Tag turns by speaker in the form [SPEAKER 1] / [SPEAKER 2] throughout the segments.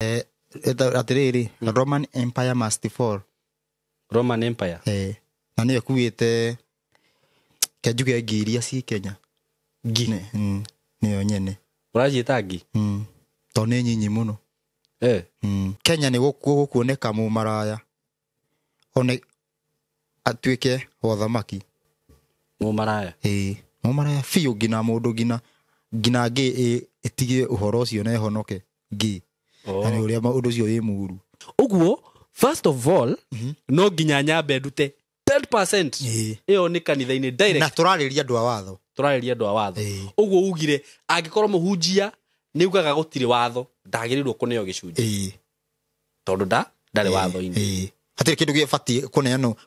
[SPEAKER 1] Atiriri, Roman Empire must fall.
[SPEAKER 2] Roman Empire.
[SPEAKER 1] Na nä kuite kä njuge ngi iria ci Kenya
[SPEAKER 2] Ngi
[SPEAKER 1] nä yo nyene
[SPEAKER 2] ũranjĩta ngi
[SPEAKER 1] to nä nyinyi må no. Kenya nä gå kuoneka må maraya one atuä ke wathamaki
[SPEAKER 2] må maraya
[SPEAKER 1] må maraya biå ngina må ndå ngina ngä ä tigie å horo å cio na ehonoke ngi na nä å rä a å ndå å cio wä muru.
[SPEAKER 2] Ũguo first of all no nginya nyambe ndute 10% ĩyo nĩ kanitha-inĩ direct
[SPEAKER 1] na tũrarĩria andũ a watho
[SPEAKER 2] ũguo ugire angĩkorwo mũhunjia nĩ ugaga gũtirĩ watho ndagĩrĩirwo kũneo gĩcunjĩ tondũ ndarĩ watho-inĩ
[SPEAKER 1] hatirĩ kĩndũ gĩbatiĩ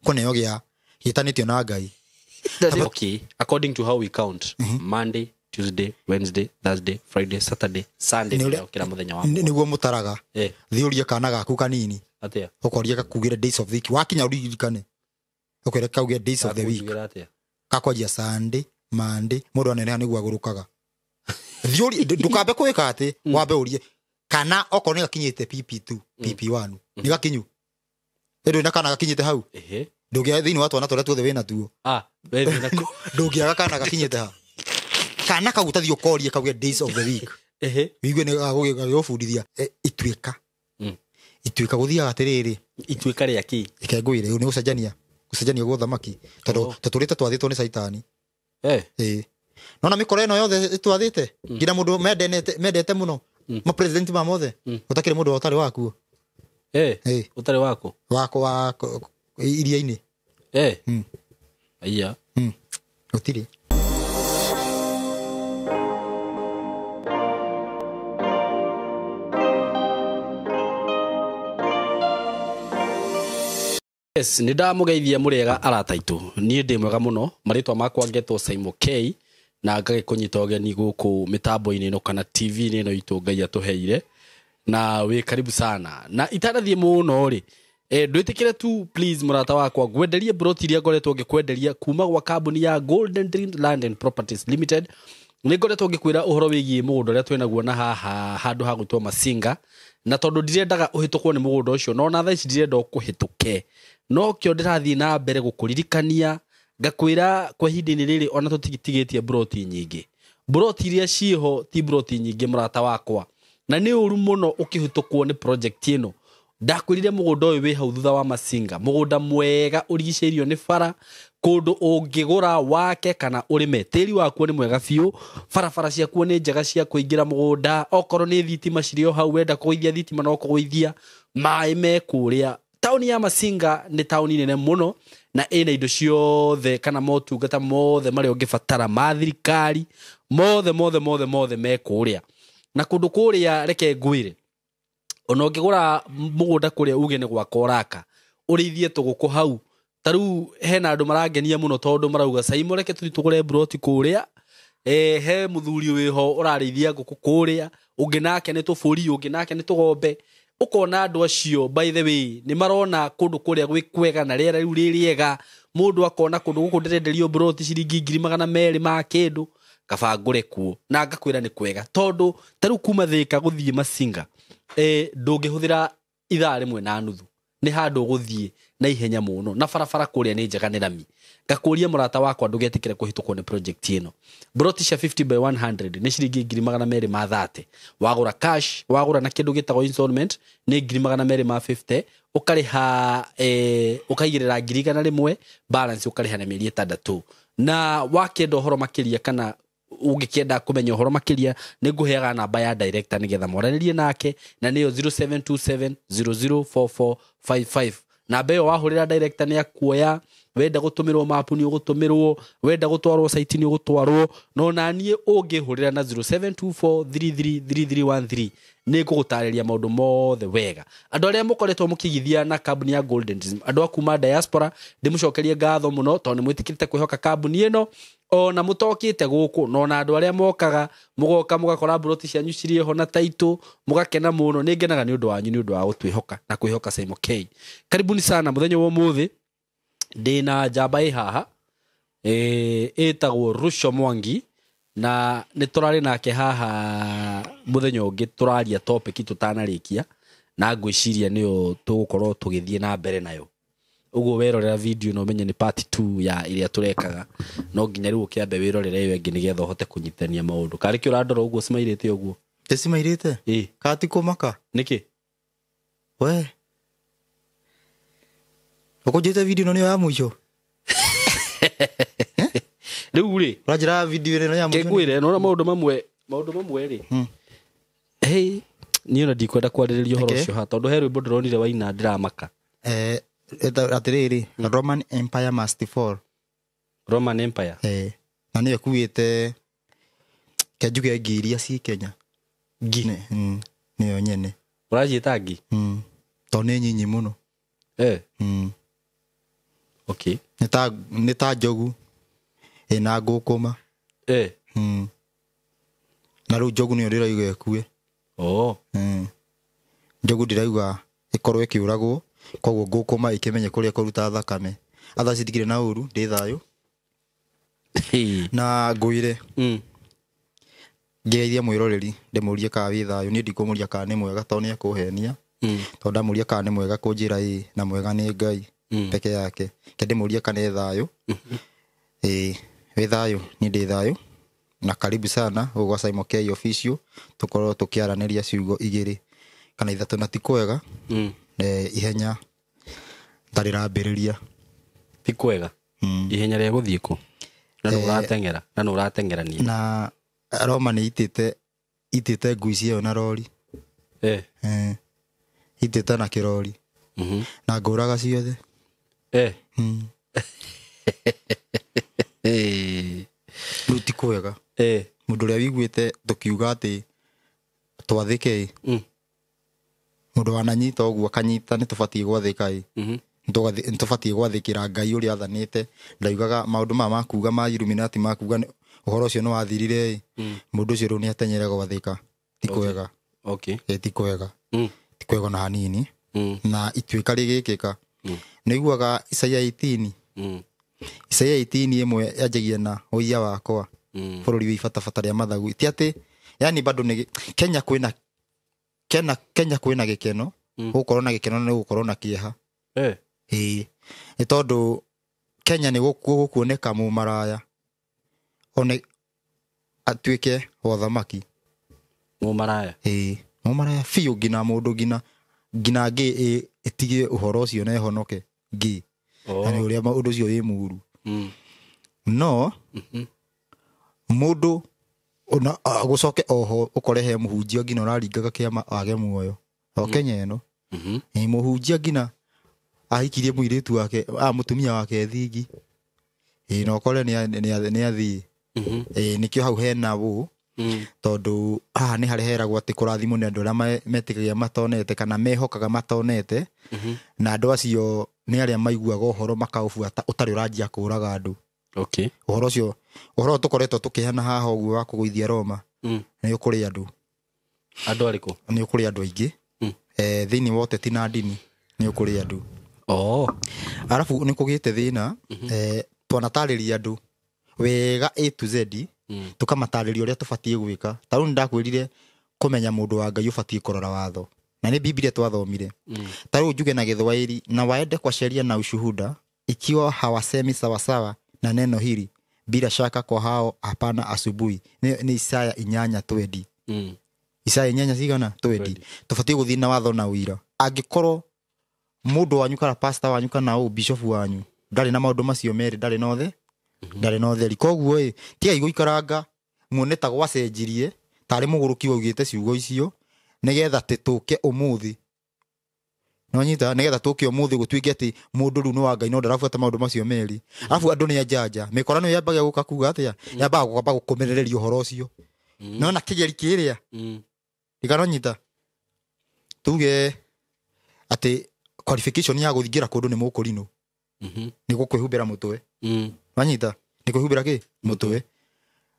[SPEAKER 1] kũneo gĩtanĩtio na Ngai.
[SPEAKER 2] Okay, according to how we count Monday, Tuesday, Wednesday, Thursday, Friday, Saturday, Sunday kila mũthenya wa
[SPEAKER 1] nĩguo mũtaraga thiũria kana gaku kanini
[SPEAKER 2] atia
[SPEAKER 1] ũkoria gakugĩre days of the week wakinya ũririkane ũkwĩre kaugĩre days of the week kakwanjia Sunday, Monday mũndũ aneneha nĩguo agũrũkaga thiũria ndũkambe kwĩka atĩ wambe ũrie kana okorwo nĩ gakinyĩte PP2 PP1 nĩ gakinyu ĩndũ na kana gakinyĩte hau ndũngĩa thĩinĩ wa twana tũrĩa tuothe wĩna tuo ndũngĩaga kana gakinyĩte ha kana kagutathi ũkorie kaugĩre days of the week wigue nĩ gagũbundithia ituĩka gũthiaga atĩrĩrĩ
[SPEAKER 2] ituĩka rĩa kĩ
[SPEAKER 1] ikengwĩre nĩ gũcenjania gwa thamaki tondũ tũtũrĩte twathĩtwo nĩ caitani nona mĩkora ĩno yothe twathĩte nginya mũndũ mendete mũno mapresident ma mothe gũtakĩrĩ mũndũ ũtarĩ wakuo
[SPEAKER 2] ũtarĩ wako
[SPEAKER 1] iria-inĩ
[SPEAKER 2] aiya
[SPEAKER 1] gũtirĩ.
[SPEAKER 2] Yes, nĩ ndamũgeithia mũrĩega arata aitũ niĩ ndĩ mwega mũno marĩtwa makwa ngetwo Simon K na ngagĩkũnyita ũgeni gũkũ mĩtambo-inĩ ĩno kana TV-inĩ ĩno itũ Ngai atũheire na wĩ karibu sana na itanathiĩ mũno rĩ ndwĩtĩkĩre tu please mũrata wakwa ngwenderie broti iria ngoretwo ngĩkwenderia kuma gwa kambuni ya Golden Dream Land and Properties Limited. Nĩ ngoretwo ngĩkwĩra ũhoro wĩgiĩ mũgũnda ũrĩa twĩnaguo na haha handũ ha gwĩtwo Masinga na tondũ ndirendaga ũhĩtũkwo nĩ mũgũnda ũcio no na thaa ici ndirenda ũkũhĩtũke no kĩo ndĩrathiĩ na mbere gũkũririkania ngakwĩra kwa ihinda-inĩ rĩrĩ ona tũtigĩtie broti nyingĩ broti iria ciĩho ti broti nyingĩ mũrata wakwa na nĩ ũru mũno ũkĩhĩtũkwo nĩ project ĩno. Ndakwĩrire mũgũnda ũyũ wĩ hau thutha wa Masinga mũgũnda mwega ũrigicĩirio nĩ bara kũndũ ũngĩgũra wake kana ũrĩme tĩri wakuo nĩ mwega biũ barabara ciakuo nĩ njega cia kũingĩra mũgũnda okorwo nĩ thitima cirĩ o hau wenda kũgũithia thitima no kũgũithia maĩ me kũrĩa. Taũni ya Masinga nĩ taũni nene mũno na ĩna indo ciothe kana motungata mothe marĩa ũngĩbatara ma thirikari mothe me kũrĩa na kũndũ kũrĩa reke ngwĩre ona ũngĩgũra mũgũnda kũrĩa uge nĩ gwaka ũraka ũrĩithie tũgũkũ hau tarĩu hena andũ marangenia mũno tondũ marauga Simon reke tũthiĩ tũgũre broti kũrĩa he mũthuri wĩho ũrarĩithia ngũkũ kũrĩa ũngĩ nake nĩ tũbũri ũngĩ nake nĩ tũgombe ũkona andũ acio by the way nĩ marona kũndũ kũrĩa gwĩ kwega na rĩera rĩu rĩ rĩega mũndũ akona kũndũ gũkũ ndĩrenderio broti ciringi 200,000 ma kĩndũ kaba ngũre kuo na ngakwĩra nĩ kwega tondũ tarĩu kuma Thĩka gũthiĩ Masinga ndũngĩhũthĩra ithaa rĩmwe na nuthu nĩ handũ gũthiĩ na ihenya mũno na barabara kũrĩa nĩ njega nĩ rami. Ngakũria mũrata wakwa ndũgetĩkĩre kũhĩtũkwo nĩ project ĩno. Broti cia 50/100 nĩ ciringi 230,000 wagũra cash wagũra na kĩndũ gĩtagwo installment nĩ 250,000 ũkarĩha ũkaigĩrĩra 100,000 balance ũkarĩha na mĩeri 6 na wakĩenda ũhoro makĩria kana ũngĩkĩenda kũmenya ũhoro makĩria nĩ ngũheaga namba ya director nĩgetha mwaranĩrie nake na nĩyo 0727004455 namba ĩyo wahũrĩra director nĩ akuoya wenda gũtũmĩrwo mapu nĩ ũgũtũmĩrwo wenda gũtwarwo site nĩ ũgũtwarwo no naniĩ ũngĩhũrĩra na 0724333313 nĩ ngũgũtarĩria maũndũ mothe wega. Andũ arĩa mũkoretwo mũkĩgithia na kambuni ya Golden Dream andũ akuma diaspora ndĩmũcokerie ngatho mũno tondũ nĩ mwĩtĩkĩrĩte kwĩhoka kambuni ĩno ona mũtokĩte gũkũ no na andũ arĩa mokaga mũgoka mũgakora broti cianyu cirĩ ho na taitũ mũgakena mũno nĩ ngenaga nĩ ũndũ wanyu nĩ ũndũ wa gũtwĩhoka na kwĩhoka Simon K. Karibuni sana mũthenya wa ũmũthĩ ndĩna njamba haha ĩtagwo Rusho Mwangi na nĩ tũrarĩ nake haha mũthenya ũngĩ tũraria topic tũtanarĩkia na ngwiciria niyo tugukorwo tugithie na mbere nayo uguo werorera video no menye ni part 2 ya iria turekaga no nginya riu kiambe wirorere iyo ingi nigetha uhote kunyitania maundu kari ki urandora uguo simairite uguo
[SPEAKER 1] simairite kati kumaka
[SPEAKER 2] niki
[SPEAKER 1] we ukujita video no ni ya mwisho
[SPEAKER 2] riu ri
[SPEAKER 1] rajira video ino ya mwisho
[SPEAKER 2] kegwire no maundu mamwe ri hey ni ona ndikwenda kwariririo horo ucio ha tondu he rwimbo ndironire waina ndiramaka
[SPEAKER 1] atiriri Roman Empire must fall
[SPEAKER 2] Roman Empire
[SPEAKER 1] na niyo kuite kejuge ngiria ci Kenya
[SPEAKER 2] ngi
[SPEAKER 1] niyo nyene
[SPEAKER 2] urajita ngi
[SPEAKER 1] to ni nyinyi muno
[SPEAKER 2] okay
[SPEAKER 1] nita njogu na ngukuma na ru njogu niyo ndiraiga ekue njogu ndiraiga ikorwo ikiuragwo koguo ngukuma ikimenye kuria kuruta thakame atha citikire na uru ndi thayo na nguire ngeithia mwiroreri ndimurie ka wi thayo ni ndikumuria ka ni mwega to ni akuhenia to ndamuria ka ni mwega kunjira na mwega ni Ngai peke yake ndimuria ka ni thayo wi thayo ni ndi thayo na karibu sana ugwa Simon K official tukorwo tukiaraniria ciugo igiri kana ithatu na tikwega ihenya ndarirambiriria
[SPEAKER 2] tikwega ihenya ria guthie ku na no uratengera ni
[SPEAKER 1] na Roma ni itite nguici iyo na rori itite na kirori na nguraga ciothe ruti kwega mundu ria wiguite tukiuga ati twathike mundu wananyita uguo kanyita ni tubatie gwathika ntubatie gwathikira Ngai uria athanite ndaugaga maundu mama kuga ma Illuminati makuga uhoro ucio no wathirire mundu ucio ru ni atenyere gwathika tikwega tikwega tikwega na hanini na ituika rigikika niguaga Isaia 18 Isaia 18 imwe yajagia na uia wakwa bururi wi fatafata ria mathagu ti ati yani bado ni Kenya kwina gikeno gukorwo na gikeno ni gukorwo na kieha ni tondu Kenya ni gukuoneka mu maraya one atuike wathamaki
[SPEAKER 2] mu maraya
[SPEAKER 1] mu maraya fiu gina mundu gina ngi itige uhoro ucio na ehonoke ngi ani uria maundu ucio wi muru no mundu ona gucoke oho ukorehe muhunjia ngina uraringaga kiama age muoyo o Kenya ino muhunjia ngina ahikirie muiritu wake mutumia wake thingi no kore ni athi nikio hau hena bu tondu ni hareheragwo ati kurathimo ni andu aria metikagia matonete kana mehokaga matonete na andu acio ni aria maiguaga uhoro makaubuata utari uranjia kuraga andu uhoro ucio uhoro tukoretwo tukihana haha uguo wa kuguithia Roma ni ukuri andu
[SPEAKER 2] ariku
[SPEAKER 1] ni ukuri andu aingi thiini wote tina ndini ni ukuri andu arafu ni kugite thina twanatariria andu wega A to Z tukamatariria uria tubatie gwika taru ndakwirire kumenya mundu wa Ngai ubatie kurora watho na ni Biblia twathomire taru njuge na Githwairi na waende kwa sheria na ushuhuda ikiwa hawasemi sawa sawa na neno hili bila shaka kwa hao hapana asubuhi ni Isaya 8:20 Isaya 8:20 tubatie guthii na watho na uira angikorwo mundu wanyu kana pastor wanyu kana bishop wanyu ndari na maundu macio meri ndari no theri koguo tiga iguikaranga muoneta gwacenjirie tari muguruki waugite ciugo icio nigetha tituke umuthi no nyita nigetha tuke umuthi gutwike ati mundu ru no wa Ngai no ndarafuata maundu macio meri afu andu ni ajanja mikorano yambaga guka kuga atia yambaga gukamba gukomereria uhoro ucio no na kigeri kiria igano nyita tuge ati qualification ya guthingira kundu ni mukurino ni gukwihubira mutwe wanyita ni kuhubira ki mutwe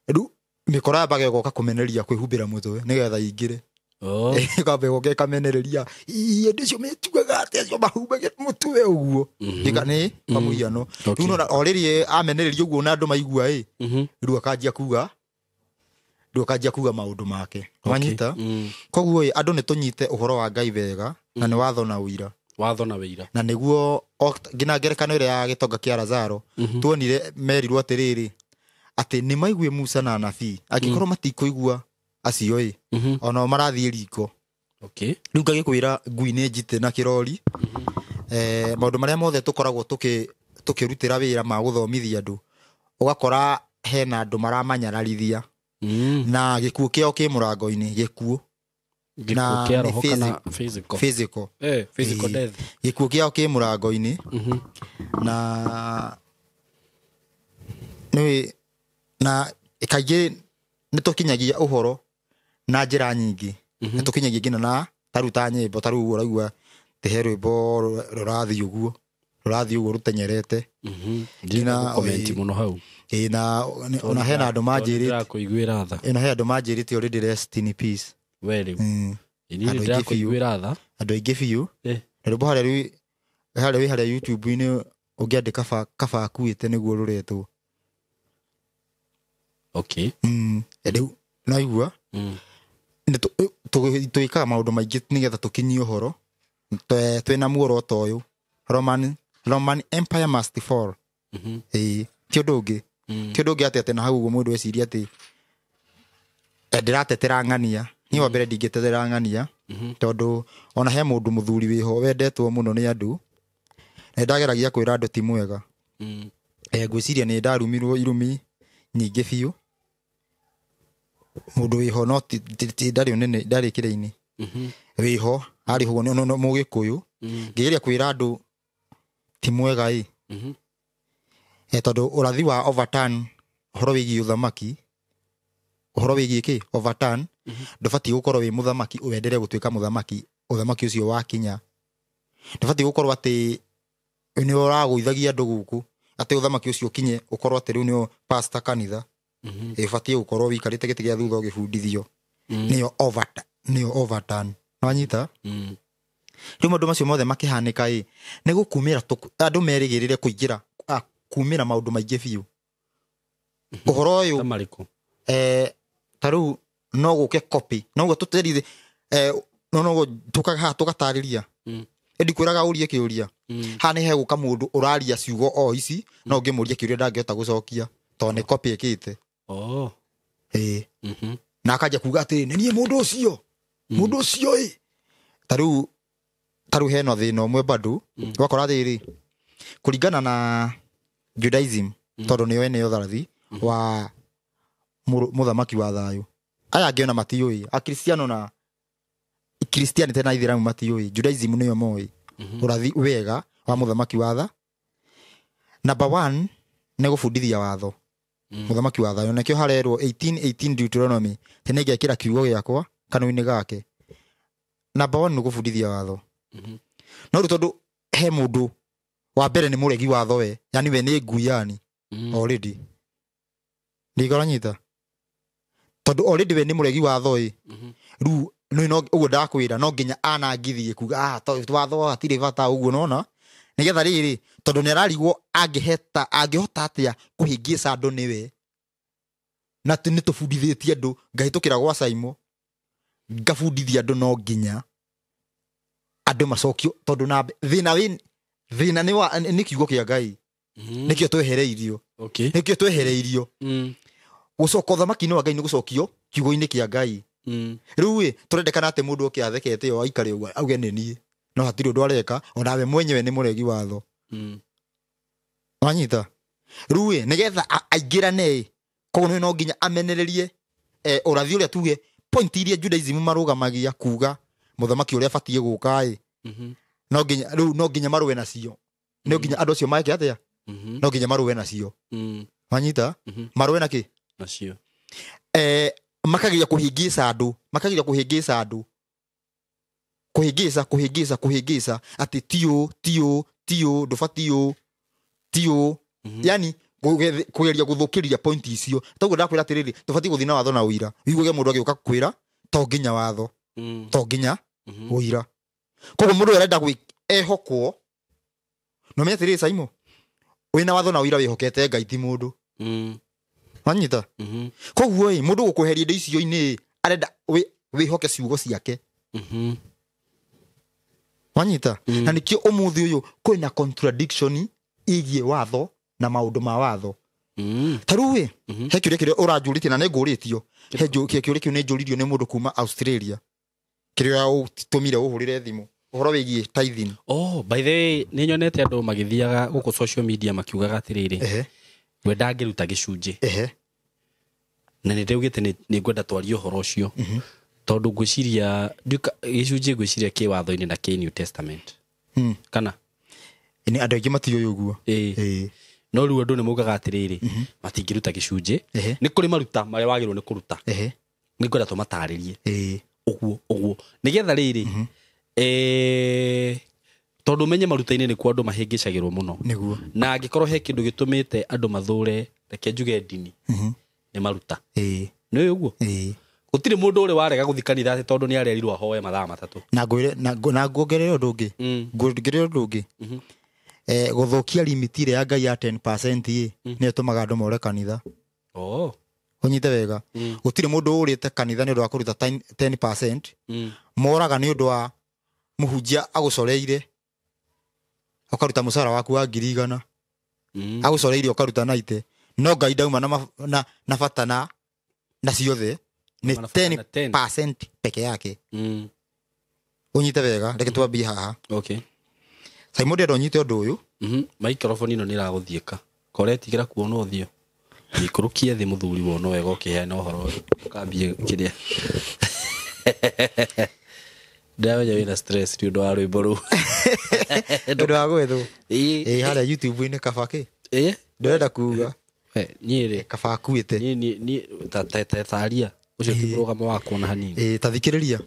[SPEAKER 1] ru mikora bage goka kumeneria kwihubira mutwe nigetha ingire kabe goke kamenereria indi cio metugaga ati acio mahubage mutwe uguo ndikane pamuiano ru no already amenereria uguo na andu maigua ru akanjia kuga maundu make wanyita koguo andu ni tunyite uhoro wa Ngai wega na nĩ watho na ũira na nĩguo ngina ngerekano ĩrĩa ya gĩtonga kĩa Lazaro tuonire merirwo atĩrĩrĩ atĩ nĩ maigue Musa na anabii angĩkorwo matikũigua acio ona marathiĩ riko rĩu ngagĩkwĩra ngui nĩ njite na kĩrori maũndũ marĩa mothe tũkoragwo tũkĩrutĩra wĩra ma gũthomithia andũ ũgakora hena andũ maramanyararithia na gĩkuũ kĩao kĩ mũrango-inĩ gĩkuũ na physical
[SPEAKER 2] death
[SPEAKER 1] gĩkuũ kĩao kĩ mũrango-inĩ na na kaingĩ nĩ tũkinyagia ũhoro na njĩra nyingĩ nĩ tũkinyagia nginya na taruta nyĩmbo tarĩu ũraigua tehe rwĩmbo rũrathiĩ ũguo rũtenyerete
[SPEAKER 2] ngina comment mũno hau
[SPEAKER 1] na ona hena andũ manjĩrĩte already rest in peace
[SPEAKER 2] andũ
[SPEAKER 1] aingĩ biũ rwĩmbo harĩa YouTube-inĩ ũngĩandĩka kaba akuĩte nĩguo rũretwo rĩu naigua twĩkaga maũndũ maingĩ nĩgetha tũkinyie ũhoro twĩna muoroto ũyũ Roman Empire must fall ti ũndũ ũngĩ atĩ na hau ũguo mũndũ eciria atĩ ndĩratetera ng'ania niĩ wa mbere ndingĩtetera ng'ania tondũ ona he mũndũ mũthuri wĩho wendetwo mũno nĩ andũ na ndageragia kwĩra andũ ti mwega ngwĩciria nĩ ndarumirwo irumi nyingĩ biũ mũndũ wĩho no ndarĩ ũnene ndarĩ kĩrĩ-inĩ wĩho arĩ ho mũgĩkũyũ ngĩgeria kwĩra andũ ti mwega tondũ ũrathi wa overturn ũhoro wĩgiĩ ũthamaki ũhoro wĩgiĩ kĩ overturn ndũbatiĩ gũkorwo wĩ mũthamaki ũendere gũtuĩka mũthamaki ũthamaki ũcio wakinya ndũbatiĩ gũkorwo atĩ nĩ ũragũithagia andũ gũkũ atĩ ũthamaki ũcio ũkinye ũkorwo atĩ rĩu nĩo pastor kanitha ĩbatiĩ gũkorwo wĩikarĩte gĩtĩ gĩa thutha ũgĩbundithio nĩyo overturn wanyita rĩu maũndũ macio mothe makĩhanĩka nĩ gũkumĩra andũ merĩgĩrĩre kũingĩra kumĩra maũndũ maingĩ biũ ũhoro ũyũ tarĩu no gũke copy no gũo tũterithĩ no tũgatarĩria ndikwĩraga ũrie kĩũria haha nĩ hegũka mũndũ ũraria ciugo o ici no ngĩmũria kĩũria ndangĩhota gũcokia tondũ nĩ copy ĩkĩte na akanja kuga atĩ nĩ niĩ mũndũ ũcio tarĩu hena thĩna ũmwe bado wakora atĩrĩ kũringana na Judaism tondũ nĩyo ene ũtharathi wa mũthamaki wa thayũ aya angĩ ona matiũĩ akristiano na Christianity na Ithiramu matiũĩ Judaism nĩyo moĩ ũrathi wega wa mũthamaki wa tha number 1 nĩ gũbundithia watho mũthamaki wa thayũ nakĩo harerwo 18:18 Deuteronomy tene ngekĩra kiugo gĩakwa kanua-inĩ gake number 1 nĩ gũbundithia watho no rĩu tondũ he mũndũ wa mbere nĩ mũregi watho we yani we nĩ ngui yani already ndigoranyita tondũ already we nĩ mũregi watho rĩu no ũguo ndakwĩra no nginya anangithie kuga watho hatirĩ bata ũguo nona nĩgetha rĩrĩ tondũ nĩ ararigwo angĩhota atĩa kũhĩngĩca andũ nĩwe na nĩ tũbundithĩtie andũ ngahĩtũkĩra gwa Saimo ngabundithia andũ no nginya andũ macokio tondũ na thĩna nĩ kiugo kĩa Ngai nĩkĩo twehereirio gũcoka ũthamaki-inĩ wa Ngai nĩ gũcokio kiugo-inĩ kĩa Ngai rĩu tũrendekana atĩ mũndũ oke athekete o aikare ũguo auge nĩ niĩ no hatirĩ ũndũ areka onawe mwenyewe nĩ mũregi watho wanyita rĩu nĩgetha aingĩrane koguo no nginya amenererie ũrathi ũrĩa tuge point iria Judaism marũgamagia kuga mũthamaki ũrĩa batiĩ gũka no nginya marũe nacio no nginya andũ acio maeke atĩa no nginya marũe nacio wanyita marũe nakĩ
[SPEAKER 2] nacio
[SPEAKER 1] makageria kũhĩngĩca andũ kũhĩngĩca atĩ tiũ ndũbatiĩ tiũ yani kũgeria gũthũkĩria point icio toguo ndakwĩra atĩrĩrĩ tũbatiĩ gũthiĩ na watho na ũira wiguage mũndũ agĩũka kwĩra to nginya watho to nginya ũira koguo mũndũ arenda ehokwo no menya atĩrĩrĩ Saimo wĩna watho na ũira wĩhokete Ngai ti mũndũ wanyita koguo mũndũ gũkweheria indo icio-inĩ arenda wĩhoke ciugo ciake wanyita na nikio umuthi uyu kwina contradiction igie watho na maundu ma watho taruwe he kiuria urajurite na neguriitio he kiuria kiu nejuririo ni mundu kuma Australia kiria utumire uhurire thimu uhoro wigie tithing.
[SPEAKER 2] By the way ni nyonete andu magithiaga guku social media makiugaga atiriri we ndangiruta gicunji na ni ndeugite ni ngwenda twario horo ucio tondu ngwiciria gicunji ngwiciria ki watho-ini na ki New Testament kana
[SPEAKER 1] ni andu aingi matiyo uguo
[SPEAKER 2] no riu andu ni mugaga atiriri matingiruta gicunji ni kuri maruta maria wagirwo ni kuruta ni ngwenda tumataririe uguo nigetha riri tondu menye maruta-ini ni kwa andu mahingicagirwo muno na angikorwo he kindu gitumite andu mathure reke njuge ndini ni maruta ni uguo gutire mundu uri warega guthi kanitha ati tondu ni arerirwo ahoe mathaa matatu na ngwire na ngongerere undu ungi ngongerere undu ungi guthukia limit ile ya Ngai ya 10% ni atumaga andu more kanitha unyite wega gutire mundu urite kanitha ni undu wa kuruta 10% moraga ni undu wa muhunjia agucoreire akaruta musara waku wa 100 agucoreire akaruta 90 no Ngai dauma na fatana na ciothe ni 10% peke yake unyite wega reke twambie haha Simon ndo nyite undu uyu microphone ino ni raguthieka koretigira kuona uthio ikurukie thi muthuri wono wega ukiheana uhoro kambie kiria dawa ya wina stress ni undu wa rwimbo ru
[SPEAKER 1] ndu wa gwethu haria YouTube ini kabaki ndurenda kuga
[SPEAKER 2] nyiri
[SPEAKER 1] kabakuite
[SPEAKER 2] ni taria ucio ti program wa kuona hanini
[SPEAKER 1] tathikiriria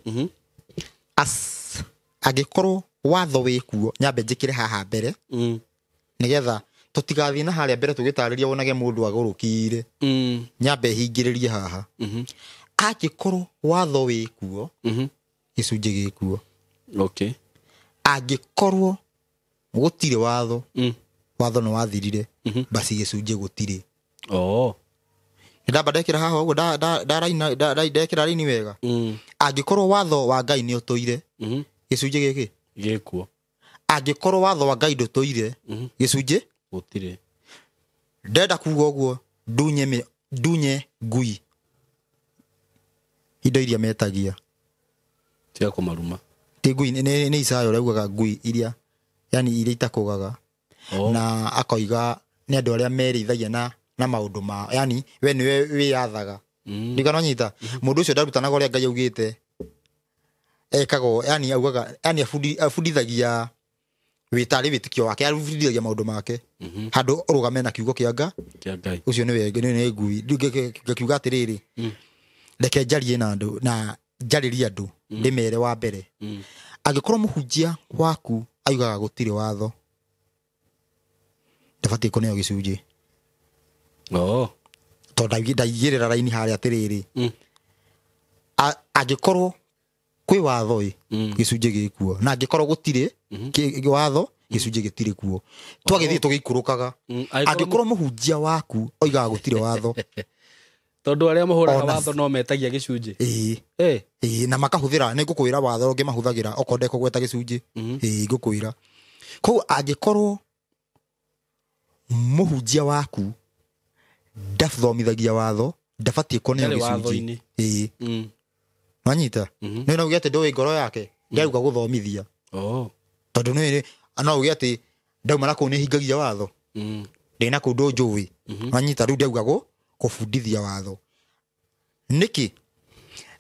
[SPEAKER 1] agikorwo watho wikuo nyambe njikire haha mbere nigetha tutigathie na haria mbere tugitariria wonage mundu agurukire nyambe hingiririe haha agikorwo watho wikuo gicunji gikuo agikorwo gutire watho no wathirire basi gicunji gutire ndamba ndekira haha uguo ndekira raini wega agikorwo watho wa Ngai ni utoire gicunji giki
[SPEAKER 2] gikuo
[SPEAKER 1] agikorwo watho wa Ngai ndutoire gicunji
[SPEAKER 2] gutire
[SPEAKER 1] ndenda kuga uguo ndunye ngui indo iria metagia
[SPEAKER 2] tia kumaruma
[SPEAKER 1] ti ngui ni Isaia uraugaga ngui iria yani iria itakugaga na akoiga ni andu aria merithagia na maundu ma yani we ni we yathaga ndigana nyita mundu ucio ndarutanaga uria Ngai augite ekago yani augaga yani afundithagia witari witikio wake arufundithagia maundu make handu urugame na kiugo kia Ngai ucio ni we ni ngui ngiuga atiriri reke njarie na andu na njaririe andu ndimere wa mbere agikorwo muhunjia waku aigaga gutire watho ndabati kuneo gicunji to ndaigirira raini haria atiriri agikorwo kwi watho gicunji gikuo na agikorwo gutire watho gicunji gitire kuo twagithie tugikurukaga agikorwo muhunjia waku aigaga gutire watho
[SPEAKER 2] tondu aria muhuraga watho no metagia gicunji
[SPEAKER 1] na makahuthira ni ngukwira watho ungi mahuthagira okonde kugweta gicunji ngukwira ko agikorwo muhunjia waku ndathomithagia watho ndabatie koneo gicunji manyita ni no ugete ndoi ngoro yake ndauga guthomithia tondu ni no ugete ndauma na ku ni hingagia watho ndina kundu njui manyita riu ndauga kufundithia watho niki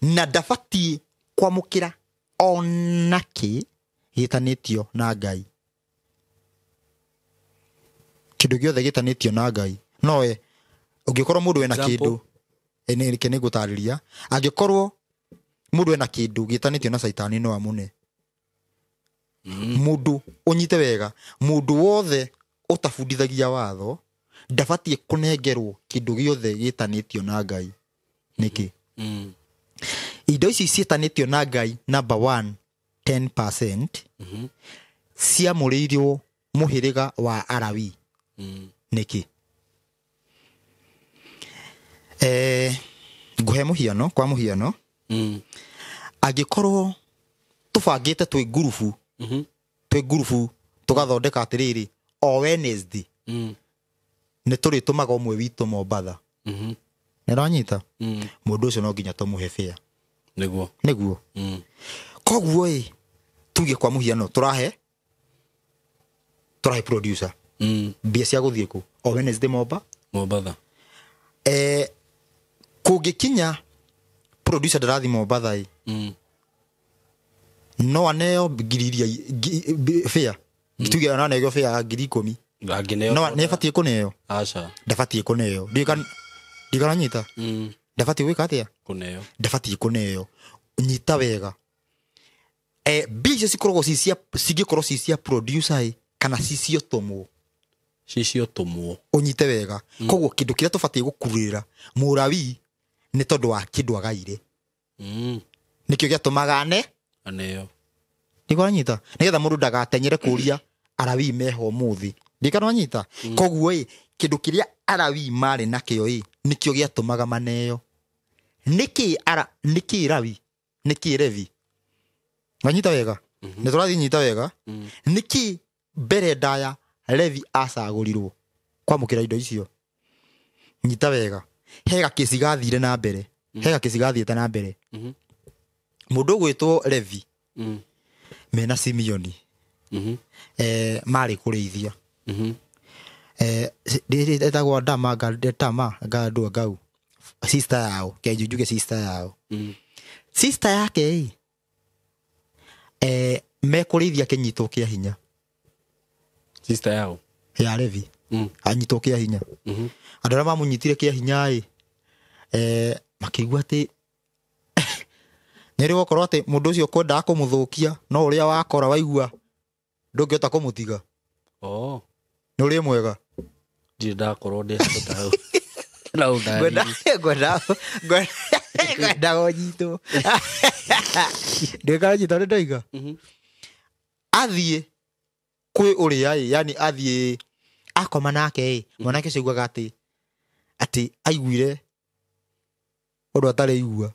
[SPEAKER 1] na ndabatie kwamukira onaki gitanitio na Ngai kindu giothe gitanitio na Ngai noe ungikorwo mundu wena kindu ene kene gutariria angikorwo mundu wena kindu gitanitio na saitani no amune mundu unyite wega mundu wothe utafundithagia watho ndabatie kunengerwo kindu giothe gitanitio na Ngai niki indo ici cietanitio na Ngai number 1 10% cia muriirio muhiriga wa Arawi niki nguhe muhiano kwa muhiano agikorwo tubangite twi ngurubu twi ngurubu tugathondeka atiriri o Wednesday nĩ tũrĩtũmaga ũmwe witũ Mombatha nĩranyita mũndũ ũcio no nginya tũmũhe fare nĩguo koguo tuge kwa mũhiano tũrahe producer mbia cia gũthiĩ kũ o Wednesday Mombatha kũngĩkinya producer ndarathi Mombatha no aneo ngiriria fare tuge ananegio fare 10,000 no nĩbatie kũneo ndabatie kũneo ndikananyita ndabatie gwĩka atĩa ndabatie kũneo nyita wega mbia icio cingĩkorwo ci cia producer kana cicio tũmwo ũnyite wega koguo kĩndũ kĩrĩa tũbatie gũkurĩra mũrawi nĩ tondũ wa kĩndũ agaire nĩkĩo gĩatũmaga aneo ndikananyita nĩgetha mũndũ ndagatenyere kũria arawi meho mũthĩ ndikananyita koguo kĩndũ kĩrĩa arawi marĩ nakĩo nĩkĩo gĩatũmaga maneo nĩkĩ rawi nĩkĩ revi wanyita wega nĩtũrathi nyita wega nĩkĩ mbere ndaya revi acagũrirwo kwamũkĩra indo icio nyita wega hega kĩsi gathire na mbere hega kĩsi gathiĩte na mbere mũndũ gwĩtwo revi mena Simeoni marĩ kũrĩithia ndĩretagwo Ndama ngandua ngau sister yao kenjujuge sister yao sister yake mekũrĩithia kĩnyitwo kĩa hinya
[SPEAKER 2] sister yao
[SPEAKER 1] ya revi anyitwo kĩa hinya andũ arĩa mamũnyitire kĩa hinya makĩigua atĩ nĩrĩ gũkorwo atĩ mũndũ ũcio kwendaga kũmũthũkia no ũrĩa wakora waigua ndũngĩhota kũmũtiga nĩ ũrĩ mwega
[SPEAKER 2] ndirĩ ndakorwo ndĩ hau
[SPEAKER 1] ngwendaga ũnyitwo ndĩkananyita nĩ ndaiga athiĩ kwĩ ũrĩa yani athiĩ akoma nake mwanake ũcio aiguaga atĩ aiguire ũndũ atarĩ igua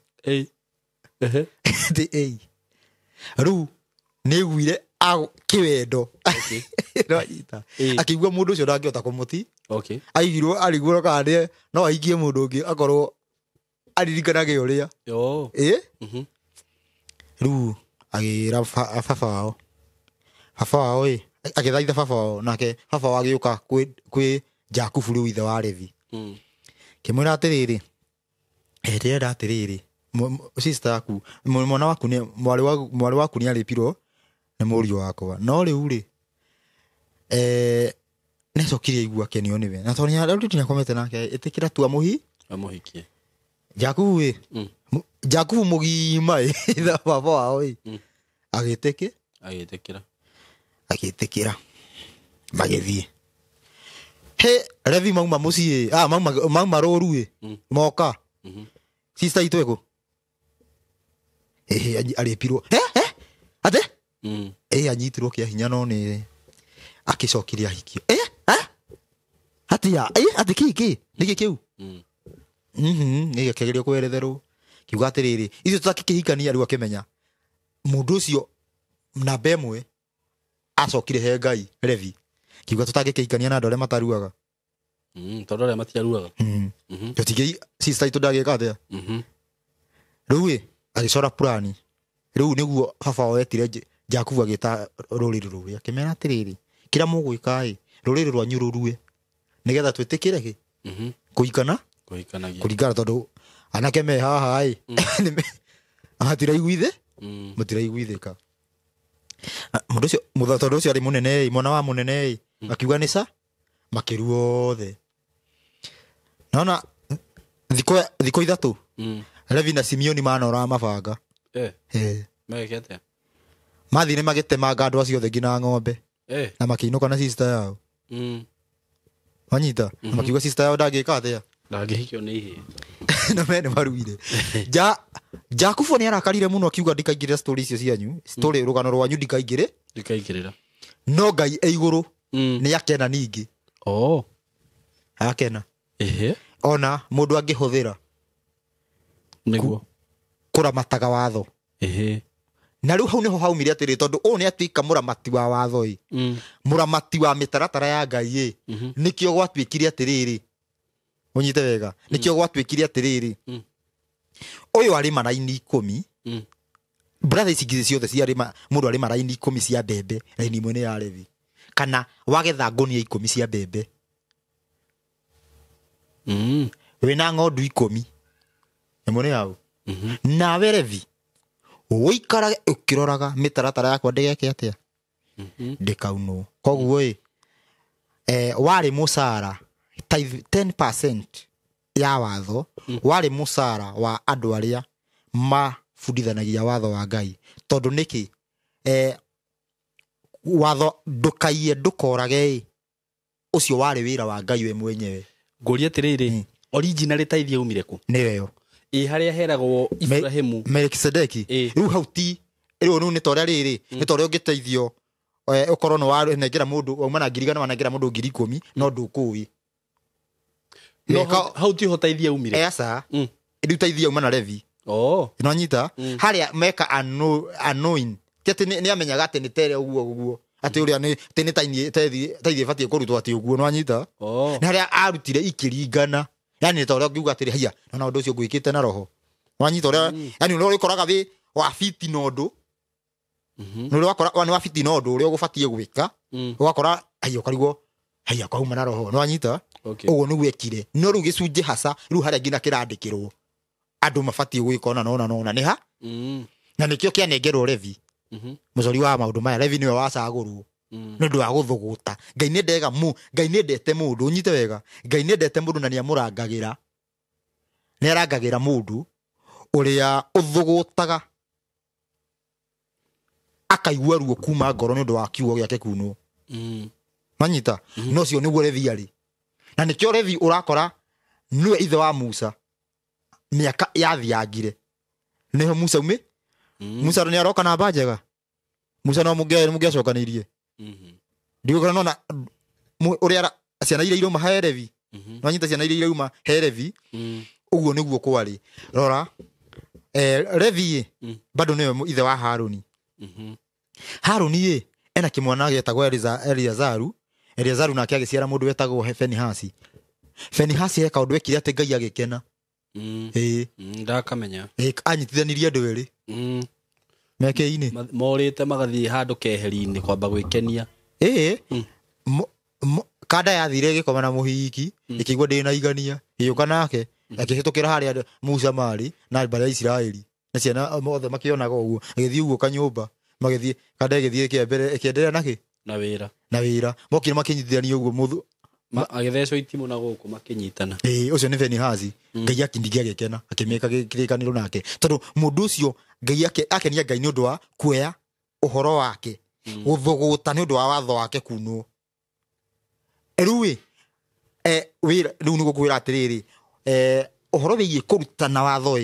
[SPEAKER 1] rĩu nĩaiguire kĩwendo akĩigua mũndũ ũcio ndangĩhota kũmũti ariguo kana no aikie mũndũ ũngĩ akorwo aririkanage ũrĩa rĩu agĩra baba wao agĩthaitha baba wao nake baba wao agĩũka kwĩ Jakubu rĩu ithe wa Levi kĩmwĩra atĩrĩrĩ ndĩrenda atĩrĩrĩ sister yaku mwana waku mwarĩ waku nĩ arĩpirwo nĩ mũriũ wakwa no rĩu nĩacokire igua kenio nĩwe na tondũ nĩ akomete nake ĩtĩkĩra tu amũhikie Jakubu Jakubu mũgima ithe baba wao agĩtĩkĩra magĩthiĩ Levi mauma mũciĩ mauma rũru moka sister itũ ĩkũ arĩpirwo atĩ anyitirwo kĩa hinya no nĩ akĩcokire ahikio atĩ kĩĩ nĩkĩ kĩu nĩgĩakĩgerio kweretherwo kiuga atĩrĩrĩ ithuĩ tũtakĩkĩhikania rĩu akĩmenya mũndũ ũcio namba ĩmwe acokire he Ngai Levi kiuga tũtangĩkĩhikania na andũ arĩa mataruaga
[SPEAKER 2] tondũ arĩa matiaruaga
[SPEAKER 1] tũtigĩ sister itũ ndagĩka atĩa rĩu agĩcora plani rĩu nĩguo baba wao etire Jakubu agĩta rũrĩrĩ rũrĩa akĩmera atĩrĩrĩ kĩrĩa mũgwĩka rũrĩrĩ rwanyu rũrue nĩgetha twĩtĩkĩre kũhikana kũringana tondũ anake me haha matiraiguithĩka mũndũ ũcio tondũ ũcio arĩ mũnene mwana wa mũnene akiuga nĩca makĩruo othe nona thikũ ithatũ Levi na Simeoni manora mabanga mathiĩ nĩ magĩtemanga andũ acio othe nginya ng'ombe na makĩinũka na sister yao wanyita makiuga sister yao ndangĩka atĩa
[SPEAKER 2] ndangĩhikio nĩ ihĩĩ
[SPEAKER 1] na me nĩ maruire Jakubu nĩ arakarire mũno akiuga ndikaingĩrĩra story icio cianyu story rũgano rwanyu ndikaingĩrĩra no Ngai igũrũ nĩ akena ningĩ akena ona mũndũ angĩhũthĩra
[SPEAKER 2] nĩguo
[SPEAKER 1] kũramataga watho na riu hau niho haumire atiri tondu o ni atuika muramati wa watho muramati wa mitaratara ya Ngai nikio gwatuikire atiriri unyite wega nikio gwatuikire atiriri uyu ari maraini 10 brother ici ciothe cia rima mundu ari maraini 10 cia mbembe raini imwe ni ya Levi kana wagetha ngonia 10 cia mbembe wina ng'ondu 10 imwe ni yao nawe Levi uikara ukiroraga mitaratara yakwa ndegeke atia ndikauno koguo wari musara 10% ya watho wari musara wa andu aria mabundithanagia watho wa Ngai tondu niki watho ndukaie ndukorage ucio wari wira wa Ngai we mwenyewe
[SPEAKER 2] nguria atiriri original taithia umire ku
[SPEAKER 1] niyo
[SPEAKER 2] haria heragwo Ibrahimu
[SPEAKER 1] Melkisedeki riu hauti riu nu ni toria riri ni toria ungiteithio ukorwo no wa nengera mundu uma na ngirigana wanengera mundu 10,000 no ndukui
[SPEAKER 2] no hauti hotaithia umire
[SPEAKER 1] esa ndu taithia uma na Levi no nyita haria meka anoin kete ni amenyaga ati ni tere uguo ati uria ni tene taithie fatie kurutwo ati uguo no nyita ni haria arutire ikiringana yani toria ngiuga atiri hia na undu ucio ngwikite na roho wanyita uria yani no rikoraga wi wa fiti nondu no wakora wani wa fiti nondu uria ugufatie gwika ugakora ayo karigwo haya kwa huma na roho no wanyita uguo ni gwekire no ru gicunje hasa ru haria ngina kirandikirwo andu mafatie gwika ona ni ha na nikio kianengerwo Levi mucori wa maundu maya Levi niwe wacagurwo nundu wa guthuguta Ngai ni ndega Ngai ni ndete mundu unyite wega Ngai ni ndete mundu na ni amurangagira ni arangagira mundu uria uthugutaga akaigua ruo kuma ngoro nundu wa kiugo giake kuno manyita no cio niguo Levi ari na nikio Levi urakora niwe ithe wa Musa miaka yathiangire niho Musa ume Musa ni aroka na banjega Musa no mugiacokanirie ndigukora nona uria ciana iria iruma he Levi no nyita ciana iria iruma he Levi uguo niguo kwari rora Levi bado niwe ithe wa Haruni Haruni ena kimwana getagwo Eliazaru nake agiciara mundu wetagwo Finehasi eka undu wekire ati Ngai agikena
[SPEAKER 2] ndakamenya
[SPEAKER 1] anyitithanirie andu eri meke-ini
[SPEAKER 2] morite magathie handu keheri-ini kwamba gwikenia
[SPEAKER 1] kada yathire gikoma na muhiki ikigwa ndina igania iyuka nake akihitukira haria Musa mari na bara ya Israeli na ciana mothe makionaga uguo agithie uguo kanyumba magithie kada igithie kiambere ikiendelea naki na wira mokire makinyithania uguo muthu
[SPEAKER 2] agithecwo itimu na guku makinyitana
[SPEAKER 1] ucio ni Finehasi Ngai akindigia gekena akimeka kirikaniro nake tondu mundu ucio Ngai akenia Ngai ni undu wa kuoya uhoro wake guthuguta ni undu wa watho wake kuno riu riu ni gukwira atiriri uhoro wigie kurutana watho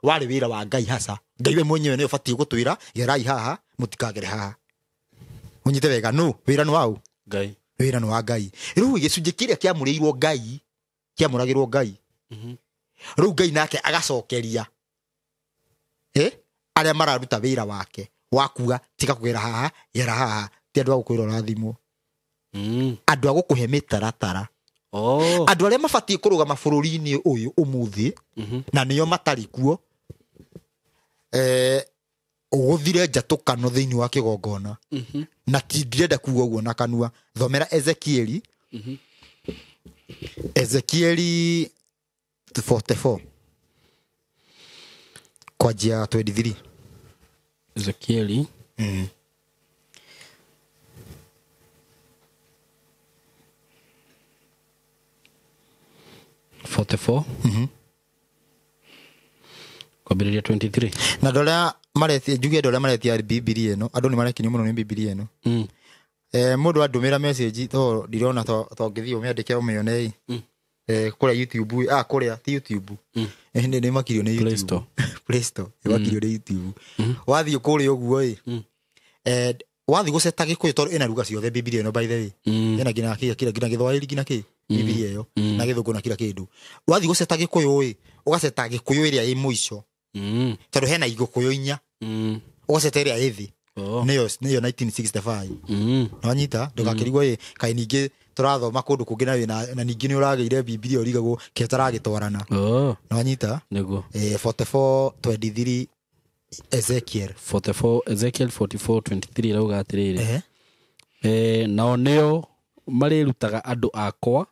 [SPEAKER 1] wari wira wa Ngai hasa Ngai we mwenyewe ni ubatie gutwira gerai haha mutikagere haha unyite wega no wira ni wau
[SPEAKER 2] Ngai
[SPEAKER 1] wira ni wa Ngai riu gicunje kiria kiamureirwo Ngai kiamuragirwo Ngai riu Ngai nake agacokeria aria mararuta wira wake wakuga tika kugera haha gera haha ti andu agukwira rathimo andu agukuhe mitaratara andu aria mabatie kurugama bururi-ini uyu umuthi na niyo matari kuo uguthire njatukano thiini wa kigongona na ti ndirenda kuga uguo na kanua thomera Ezekieli 44 kwanjia 23
[SPEAKER 2] Ezekieli 44 kwambĩrĩria 23
[SPEAKER 1] na ndorea maretia njuge ndorea maretia Biblia ĩno andũ nĩ marekinio mũno nĩ Biblia ĩno mũndũ andũmĩra message to ndirona to ngĩthiĩ ũmĩandĩke ũmĩone kũrĩa YouTube kũrĩa ti YouTube nĩ makirio nĩ YouTube Play Store makirio nĩ YouTube wathiĩ kũrĩa ũguo wathiĩ gũceta Gĩkũyũ tondũ ĩna ruga ciothe Biblia ĩno by the way ĩna nginya Gĩthwaĩri nginya kĩ Biblia ĩyo na Gĩthũngũ na kila kĩndũ wathiĩ gũceta Gĩkũyũ ũgaceta Gĩkũyũ ĩrĩa ĩ mũico tondũ hena Igũkũyũ 4 ugaceteria ithi niyo 1965 wanyita ndugakirigwo kai ningi turathoma kundu kungi na ningi ni urageire bibilia urigagwo ketaragitwarana wanyita
[SPEAKER 2] niguo
[SPEAKER 1] 44:23 Ezekiel
[SPEAKER 2] 44:23 rauga atiriri nao nio marirutaga andu akwa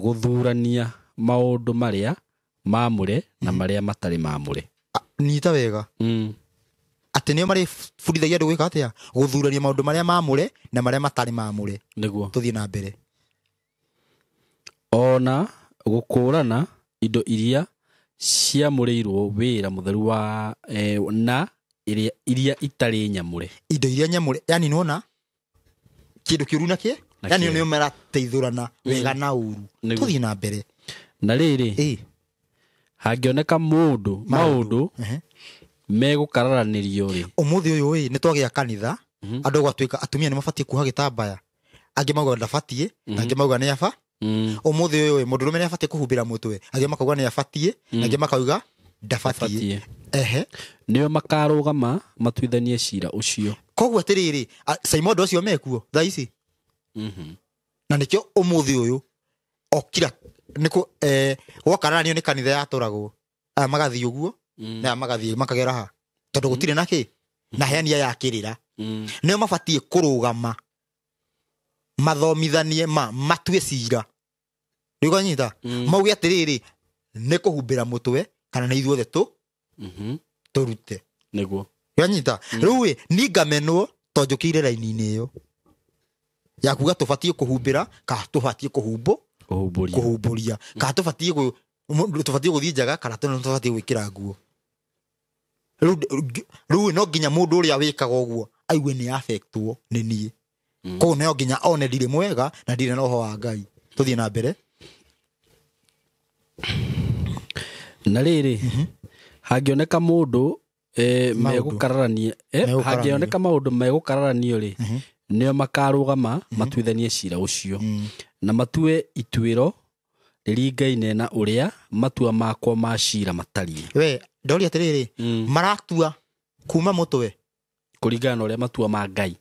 [SPEAKER 2] guthurania maundu maria maamure na maria matari maamure
[SPEAKER 1] nita wega ati nio mari fundithagia andu gwika atia guthurania maundu maria maamure na maria matari maamure
[SPEAKER 2] niguo
[SPEAKER 1] tuthie na mbere
[SPEAKER 2] ona gukurana indo iria ciamureirwo wira mutheru wa na iria itari nyamure
[SPEAKER 1] indo iria nyamure yani nona kindu kiuru nakie yani nio marateithurana wega na uru tuthie na mbere
[SPEAKER 2] na riri hangioneka maundu megukararanirio ri
[SPEAKER 1] umuthi uyu ni twagia kanitha andu gwatuika atumia ni mabatie kuha gitambaya angi mauga ndabatie angi mauga ni aba umuthi uyu mundurume ni abatie kuhumbira mutwe angi makauga ni abatie angi makauga ndabatie
[SPEAKER 2] nio makarugama matuithanie cira ucio
[SPEAKER 1] koguo atiriri Saimondo ucio mekuo thaa ici na nikio umuthi uyu okira niko gwakaranio ni kanitha yaturagwo magathii uguo na magathii makagera ha tondu gutire naki na heania yakirira nio mabatie kurugama mathomithanie matue cira niguo nyita mauge atiriri ni kuhumbira mutwe kana ni ithuothe turute
[SPEAKER 2] niguo
[SPEAKER 1] yanyita riu ni ngamenwo tonjukire raini-ini iyo ya kuga tubatie kuhumbira ka tubatie kuhumburia ka tubatie guthii njaga kana tubatie gwikira nguo riu no nginya mundu uria wikaga uguo aigue ni affectwo ni nie ko no nginya one ndire mwega na ndire no ho wa Ngai tuthie na mbere
[SPEAKER 2] na riri hangioneka mundu megukararania hangioneka maundu megukararania ri nio makarugama matuithanie cira ucio na matue ituiro riringaine na uria matua makwa ma cira matari
[SPEAKER 1] we ndori atiriri maratua kuma mutwe
[SPEAKER 2] kuringana na uria matua ma Ngai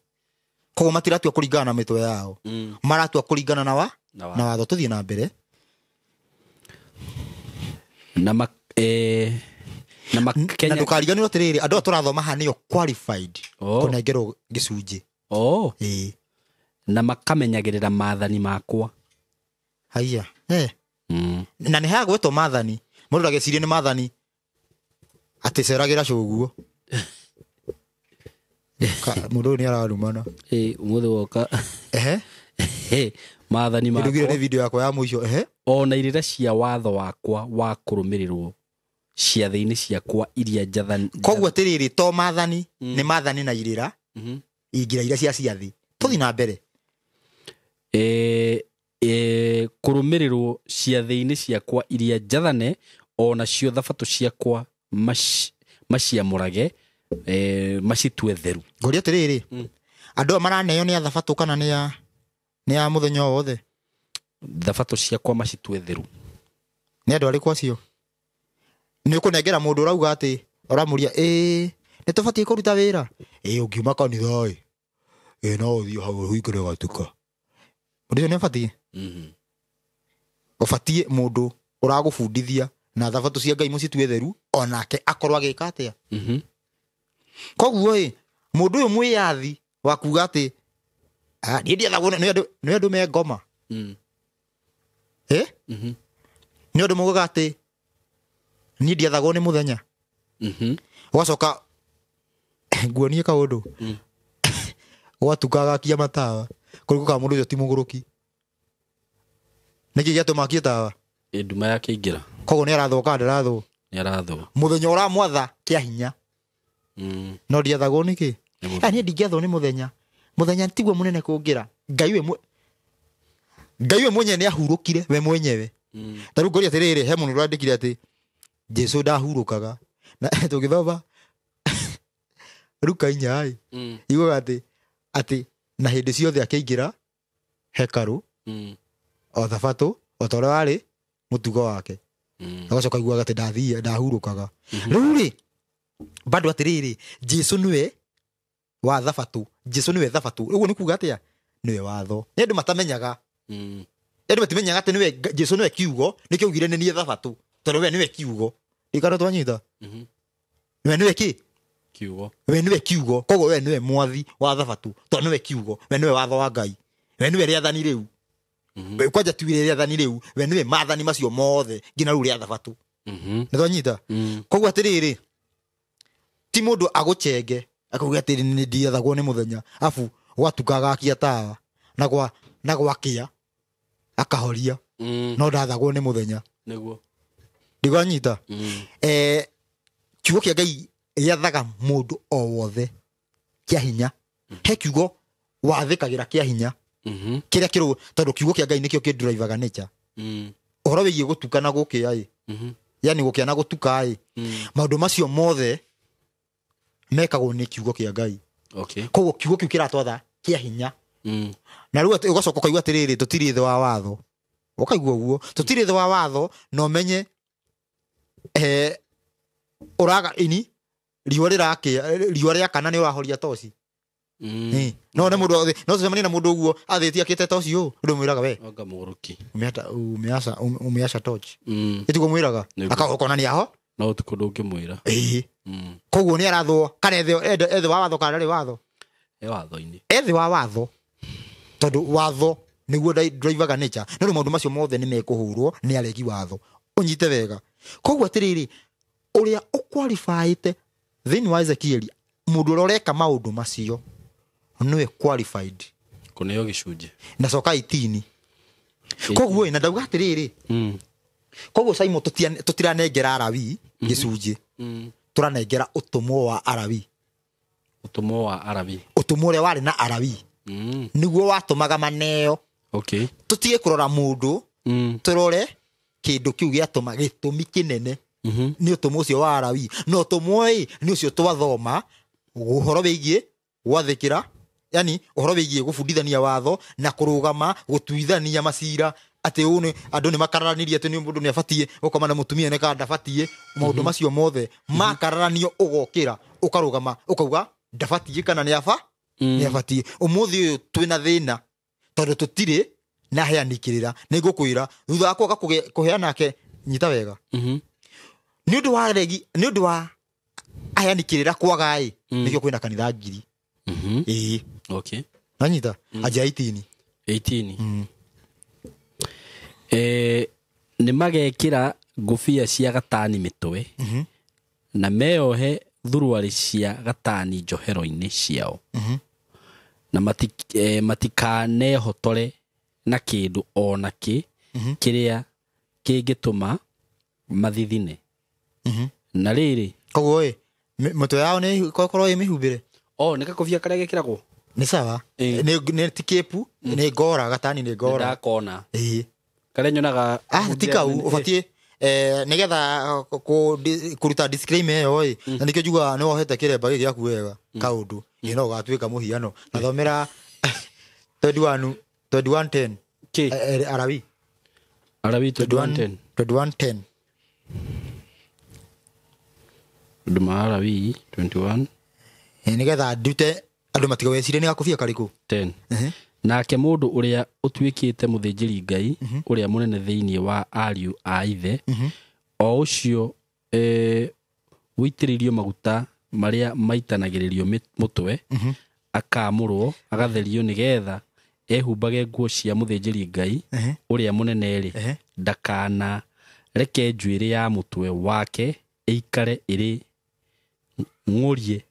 [SPEAKER 1] koguo matiratua kuringana na mitwe yao maratua kuringana na watho tuthie na mbere
[SPEAKER 2] na
[SPEAKER 1] Kenya ndukariganirwo atiriri andu turathoma ha nio qualified kunengerwo gicunji
[SPEAKER 2] na makamenyagirira maathani makwa
[SPEAKER 1] haiya na ni ha gwetwo maathani mundu ageciria ni maathani aticeragira cuguo mundu ni ararumana
[SPEAKER 2] umuthi woka maathani makwa
[SPEAKER 1] ndugire ni video yakwa ya mwisho
[SPEAKER 2] ona irira cia watho wakwa wa kurumirirwo ciathini ciakwa iria njathani
[SPEAKER 1] koguo atiriri to maathani ni maathani na irira ingira iria cia ciathi tuthi na mbere
[SPEAKER 2] kurumirirwo ciathini ciakwa iria njathane ona cio thabatu ciakwa maciamurage macitue theru
[SPEAKER 1] ngori atiriri andu maraneo ni thabatu kana ni ya muthenya wothe
[SPEAKER 2] thabatu ciakwa macitue theru
[SPEAKER 1] ni andu ariku acio ni kunengera mundu urauga ati uramuria ni tubatie kuruta wira ungiuma kanitha no uthio hau huikire gatuka mundu ni abatie ubatie mundu uragufundithia na thabatu cia Ngai mucitue theru onake akorwa agika atia koguo mundu uyu mwiyathi wa kuga ati ni ndiathagwo ni andu me ngoma ni andu mugaga ati ni ndiathagwo ni muthenya wacoka nguonie kaundu gwatukaga kia matawa kuriguka mundu ucio ti muguruki niki giatu makie tawa
[SPEAKER 2] nduma yake ingira
[SPEAKER 1] koguo ni arathoka ndarathwo
[SPEAKER 2] ni aratho
[SPEAKER 1] muthenya uramwatha kia hinya no ndiathagwo niki ni ndingiathwo ni muthenya tiguo munene kungira Ngai we mwenye ni ahurukire we mwenyewe taru ngori atiriri he mundu randikire ati Jesu ndahurukaga na tugithoma Luka 4 iguga ati na hindi ciothe akiingira hekaru o thabatu o tore wari mutugo wake agacoka iguaga ati ndahurukaga riu bado atiriri Jesu niwe wa thabatu Jesu niwe thabatu uguo ni kuga atia niwe watho ndu matamenyaga ndu matimenyaga ati niwe Jesu niwe kiugo nikio ugire ni thabatu tondu we niwe kiugo ikara twanyita we niwe ki
[SPEAKER 2] kiugo
[SPEAKER 1] we niwe kiugo kogo we niwe mwathi wa thabatu tondu niwe kiugo we niwe watho wa Ngai we niwe riathani riu kwaja tuire riathani riu we niwe maathani macio mothe ngina riu ria thabatu ni twanyita kogo atiriri ti mundu aguchenge akauga atiri ni ndiathagwo ni muthenya afu gwatukaga akia tawa na gwakia akahoria no ndathagwo ni muthenya
[SPEAKER 2] niguo
[SPEAKER 1] ndigwanyita kiugo kia Ngai giathaga mundu o wothe kia hinya he kiugo wathikagira kia hinya kiria kiru tondu kiugo kia Ngai nikio kidrivaga nature uhoro wigie gutukana gukia yani gukia na gutuka maundu macio mothe mekagwo ni kiugo kia Ngai koguo kiugo kiu kiratwatha kia hinya na riu ugacoka ukaigua atiriri tutiri the wa watho ukaigua uguo tutiri the wa watho no menye uraga ini riua ria kana ni urahoria toci no ne mundu no semani na mundu uguo athiti akite toci u ndu mwiraga we
[SPEAKER 2] anga muruki
[SPEAKER 1] umiasha torch itugo mwiraga akagokona ni aho
[SPEAKER 2] no utukundu ngimwira
[SPEAKER 1] koguo ni arathwo kana ethe wa watho kana ri watho
[SPEAKER 2] watho-ini
[SPEAKER 1] ethe wa watho tondu watho niguo drivaga nature no maundu macio mothe ni mekuhurwo ni aregi watho unyite wega koguo atiriri uria uqualified thini wa Ezekiel mundu ureka maundu macio niwe qualified
[SPEAKER 2] kuneo gicunje
[SPEAKER 1] na soka 18 koguo na ndauga atiriri koguo Simon tutiranengera Arabi gicunje turanengera utumwo wa Arabi utumwo ure wari na Arabi niguo watumaga maneo tutige kurora mundu turore kindu kiu giatuma gitumi kinene ni utumwo ucio wa Arabi no utumwo ni ucio twathoma uhoro wigie gwathikira yani uhoro wigie gufundithania watho na kurugama gutuithania macira ati une andu ni makararanirie ati ni mundu ni abatie ukomana mutumia ne ka ndabatie maundu macio mothe makararanio ugokira ukarugama ukauga ndabatie kana ni abatie umuthi uyu twina thina tondu tutire na heanikirira nigukwira thutha wakwa kuheana ke nyita wega ni undu wa aheanikirira kwaga nikio kwina kanitha ngiri nanyita aja 18
[SPEAKER 2] ni magekira ngufia cia gatani mitwe na meohe thuruari cia gatani njohero-ini ciao na matikanehotore na kindu ona ki kiria kingituma mathithine na riri
[SPEAKER 1] koguo mutwe yao ni kokoro imihumbire
[SPEAKER 2] ni gakobia karia gekiragwo
[SPEAKER 1] ni sawa ni tikepu ni ngora gatani ni ngora
[SPEAKER 2] ndakona karia nyonaga
[SPEAKER 1] tika ubatie nigetha kuruta disclaimer yo na nikio juga no ohete kiremba giki yaku wega kaundu no gatwika muhiano na thomera 2110 Arabi 2110
[SPEAKER 2] Duma Arabi 21
[SPEAKER 1] nigetha ndute andu matiga wecire ni gakubia kariku
[SPEAKER 2] 10 nake mundu uria utwikite muthinjiri Ngai uria munene thiini wa ariu a ithe o ucio witiririo maguta maria maitanagiririo mutwe akamurwo agatherio nigetha ehumbage nguo cia muthinjiri Ngai uria munene ri ndakana reke njuiri ya mutwe wake ikare iri ngurie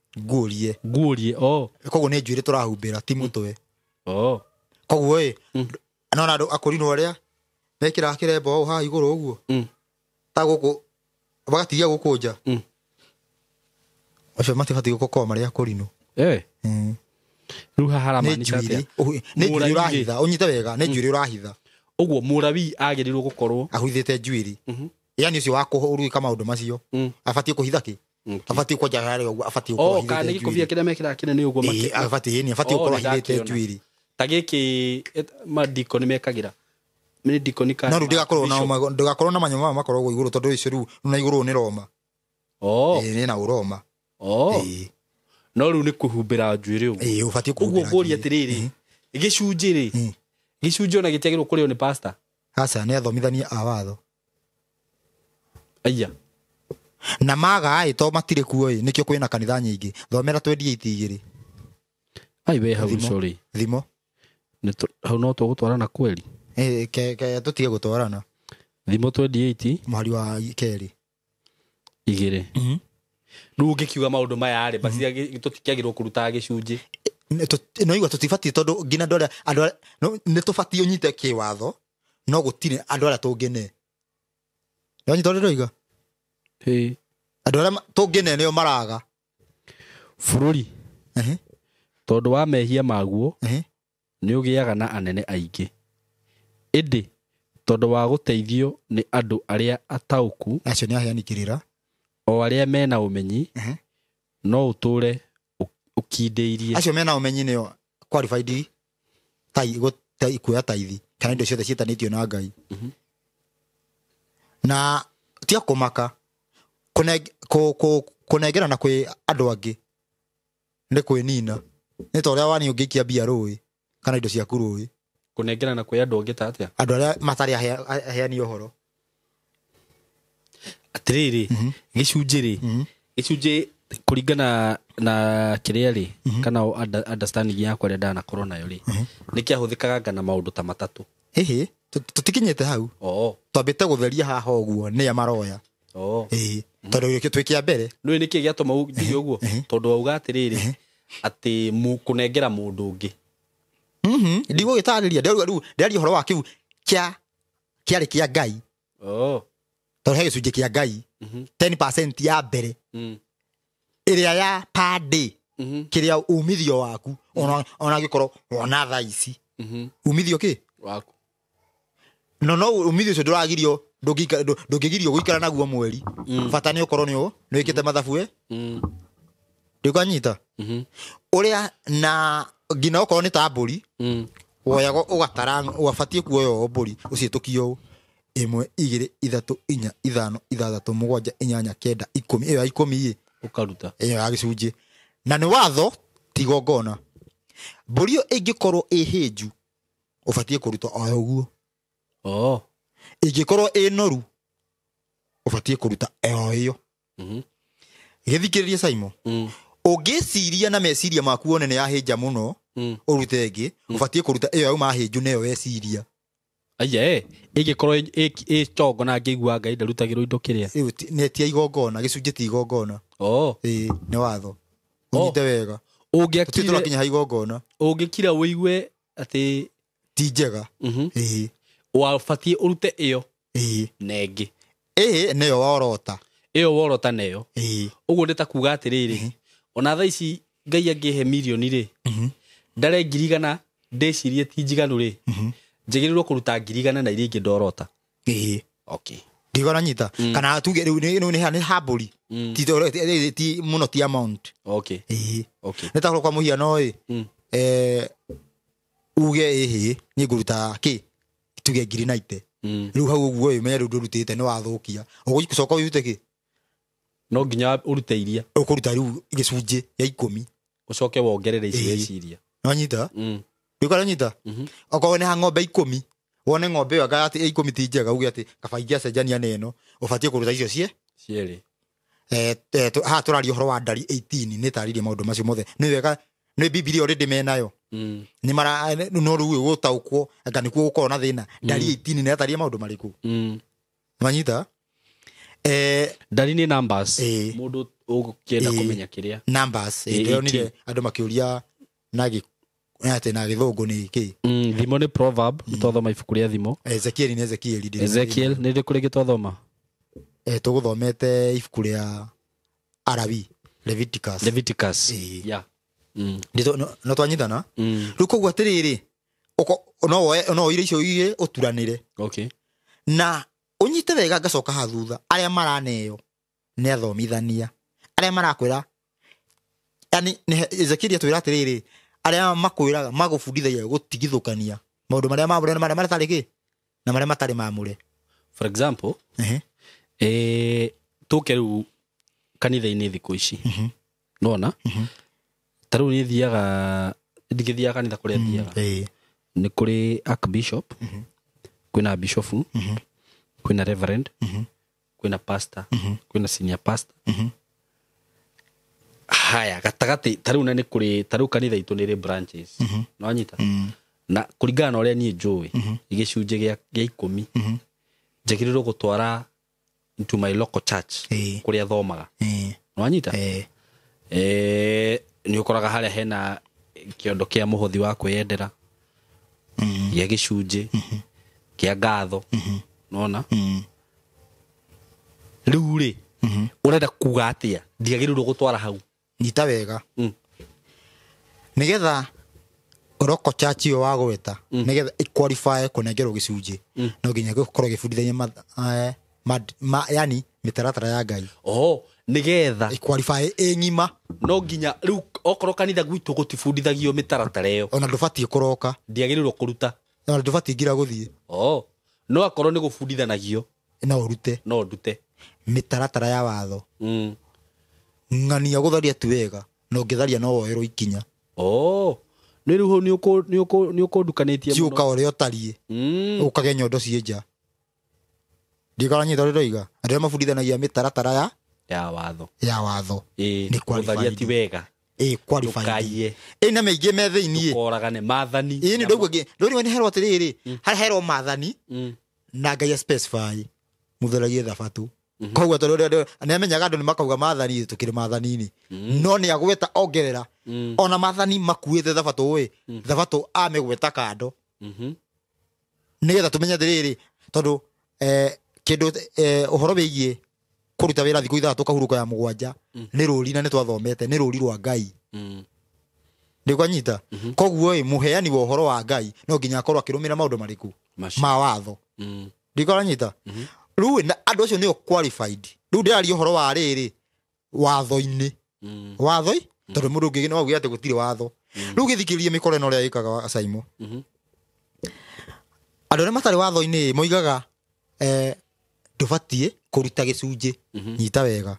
[SPEAKER 2] koguo ni njuiri turahumbira ti mutwe koguo anona andu akurino aria mekira kirembo ha iguru uguo ta guku bagatigia gukunja acio matibati gukoma maria akurino ruha harama ni chatia
[SPEAKER 1] ni njuiri urahitha unyite wega ni njuiri urahitha
[SPEAKER 2] uguo murabi agirirwo gukorwo
[SPEAKER 1] ahuithite njuiri yani ucio wa kuhuru kama maundu macio abatie kuhitha ki abatie kwa jahari abatie kwa
[SPEAKER 2] hithite kana gikubia kiria mekira kine ni uguo
[SPEAKER 1] maki abatie ni abatie kwa hithite njuiri
[SPEAKER 2] tagiki madiko ni mekagira mini diko ni kana
[SPEAKER 1] no ndigakorwo na manyoma makorwo iguru tondu icio riu na iguru ni Roma ni na Roma
[SPEAKER 2] no riu ni kuhumbira njuiri
[SPEAKER 1] uguo ubatie kuhumbira
[SPEAKER 2] uguo ngori atiriri gicunji ri gicunji ona gitiagirwo kurio ni pastor
[SPEAKER 1] aca ni athomithania a watho
[SPEAKER 2] aya
[SPEAKER 1] na maga to matire kuo nikio kwina kanitha nyingi thomera 28 igiri
[SPEAKER 2] ai we hau sorry
[SPEAKER 1] thimo
[SPEAKER 2] ni hau no tugutwarana kweli
[SPEAKER 1] ke tutige gutwarana
[SPEAKER 2] thimo 28
[SPEAKER 1] mwari wa keri
[SPEAKER 2] igiri riu ngikiuga maundu maya ri basi tutikiagirwo kuruta gicunji
[SPEAKER 1] no igwa tutibati tondu ngina ndore andu ni tubati unyite kiwatho no gutire andu ara tungine yani tondu ndoiga andu ara tungine nio maraga
[SPEAKER 2] bururi tondu wa mehia maguo ni ugiaga na anene aingi indi tondu wa guteithio ni andu aria atauku
[SPEAKER 1] acio ni aheani kirira
[SPEAKER 2] o aria mena umenyi no uture ukindeirie
[SPEAKER 1] acio mena umenyi nio qualified tai kuya taithi kana indo ciothe cietanitio na Ngai na tia kumaka kunegerana kwi andu angi ni kwinina ni toria wani ungikia bia rui kana indo ciaku rui
[SPEAKER 2] kunegerana kwi andu angi ta atia
[SPEAKER 1] andu aria matari aheani uhoro
[SPEAKER 2] atiriri gicunji ri gicunji kuringana na kiria ri kana understanding yakwa ria ndana korwo nayo ri nikiahuthikaga ngana maundu ta matatu
[SPEAKER 1] tutikinyete hau twambite gutheria haha uguo ni amaroya tondu twikia mbere
[SPEAKER 2] nui niki giatuma ndige uguo tondu wauga atiriri ati kunengera mundu ungi
[SPEAKER 1] ndigo gitariria ndari horo wa kiu kiari kia Ngai tondu he gicunji kia Ngai 10% ya mbere iria ya padi kiria umithio waku ona gikorwo wona tha ici umithio ki
[SPEAKER 2] waku
[SPEAKER 1] no umithio cio nduragirio ndungigirio guikara naguo mweri bata ni ukorwo ni wikite mathabu ndikanyita uria na ngina ukorwo ni tamburi woya ugatara ubatie kuoyo mburi ucietukio 1 2 3 4 5 6 7 8 9 10 10 iyo 10
[SPEAKER 2] ukaruta
[SPEAKER 1] iyo agicunji na ni watho tigongona mburio ingikorwo ihiju ubatie kuruta o uguo ingikorwo inoru ubatie kuruta o iyo githikiriria Simon ungiciria na meciria maku one ne yahinja muno urute ingi ubatie kuruta iyo au mahinju neyo weciria
[SPEAKER 2] aya ingikorwo chongo na ngigua Ngai ndarutagirwo indo kiria
[SPEAKER 1] ne tia igongona gicunji ti igongona ni watho unyite wega
[SPEAKER 2] ungiakira
[SPEAKER 1] kinya ha igongona
[SPEAKER 2] ungikira wigue ati
[SPEAKER 1] ti njega
[SPEAKER 2] wabatie urute iyo nengi
[SPEAKER 1] neyo worota
[SPEAKER 2] neyo uguo ndita kuga atiriri ona tha ici Ngai angihe milioni ri ndare ngirigana ndecirie ti njiganu ri njigirirwo kuruta ngirigana na iria ingi ndorota okay
[SPEAKER 1] ndigona nyita kana tuge ni hamburi ti muno ti amount
[SPEAKER 2] okay
[SPEAKER 1] nita kwa muhiano uge ni nguruta ki tuge ngiri naite riu hau uguo menya riu ndurutite ni wathukia ugucoka uyute ki
[SPEAKER 2] no nginya urute iria
[SPEAKER 1] ukuruta riu gicunji ya 10
[SPEAKER 2] ucoke wongerere ici weciria
[SPEAKER 1] no nyita ndikora nyita okorwo ni ha ng'ombe 10 wone ng'ombe yo agati 10 ti njega uge ati kabaingia cenjania neno ubatie kuruta icio
[SPEAKER 2] cieri
[SPEAKER 1] ha turari horo wa ndari 18 ni taririe maundu macio mothe ni wega ni Biblia already menayo ni mara no ruo gutaukwo anga nikuo gukorwo na thina ndari 18 ni ataria maundu mariku manyita
[SPEAKER 2] ndari ni numbers mundu ukienda kumenya kiria
[SPEAKER 1] numbers ndio ni andu makiuria nagi ate na githungu ni ki
[SPEAKER 2] thimo ni proverb tothoma ibuku ria thimo Ezekiel ni ri kuri gitwathoma
[SPEAKER 1] tuguthomete ibuku ria Arabi Leviticus
[SPEAKER 2] ya
[SPEAKER 1] no twanyitana riu koguo atiriri no ire icio ige uturanire
[SPEAKER 2] okay
[SPEAKER 1] na unyite wega ngacoka ha thutha aria maraneyo ni athomithania aria marakwira yani Ezekiel atwira atiriri aria makwiraga magufundithagia gutigithukania maundu maria mabure na maria matari ki na maria matari mamure
[SPEAKER 2] for example tukeru kanitha-ini thiku ici nona taru ni thiaga ndigithiaga kanitha kuria thiaga ni kuri archbishop kwina bishop kwina reverend kwina pastor kwina senior pastor haya gatagati taru na ni kuri taru kanitha itu ni branches no anyita na kuringana na uria ni njui igicunje gia 10 njagirirwo gutwara into my local church kuria thomaga no anyita ni ukoraga haria hena kiondo kia muhothi wa kwiyendera ya gicunje kia ngatho nona riu urenda kuga atia ndiagirirwo gutwara hau
[SPEAKER 1] nyita wega nigetha roko church yo wagweta nigetha qualify kunengerwo gicunje no nginya gukorwo gibundithania yani mitaratara ya Ngai
[SPEAKER 2] nigetha
[SPEAKER 1] qualify ngima
[SPEAKER 2] no nginya riu okorwo kanitha gwitu gutifundithagio mitaratara iyo
[SPEAKER 1] ona ndubati kuroka
[SPEAKER 2] ndiagirirwo kuruta
[SPEAKER 1] ona ndubati ngira guthie
[SPEAKER 2] no akorwo ni gufundithanagio no ndute
[SPEAKER 1] mitaratara ya watho ngania gutharia tu wega no ngitharia no woerwo ikinya
[SPEAKER 2] ni riu ni ukundukanitie
[SPEAKER 1] muno ciuka ore otarie ukage nyondo cienja ndikaranyita riroiga andũ mabundithanagia mitaratara ya watho
[SPEAKER 2] ni kutharia ti wega
[SPEAKER 1] qualified na meige metheini
[SPEAKER 2] koragane mathani
[SPEAKER 1] ni ndogo ndori ni herwo atiriri herwo mathani na Ngai specify mutheragie thabatu koguo tondu ni amenyaga andũ ni makauga mathani tukiri mathani-ini no ni agweta ongerera ona mathani makuite thabatu thabatu amegweta kando nigetha tumenye atiriri tondu kindu uhoro wigie kuruta wira thiku ithatu kahuruka ya mugwanja ni ruri na ni twathomete ni ruri rwa Ngai ndikwanyita koguo muheani wa uhoro wa Ngai no nginya akorwo akirumira maundu mariku ma watho ndikwanyita riu na andu acio ni qualified riu ndiraria uhoro wa riri watho-ini watho tondu mundu ngi no auge ati gutire watho riu githikiririe mikoreno ria ikaga Saimo andu aria matari watho-ini moigaga ndubatie kuruta gicunje nyita wega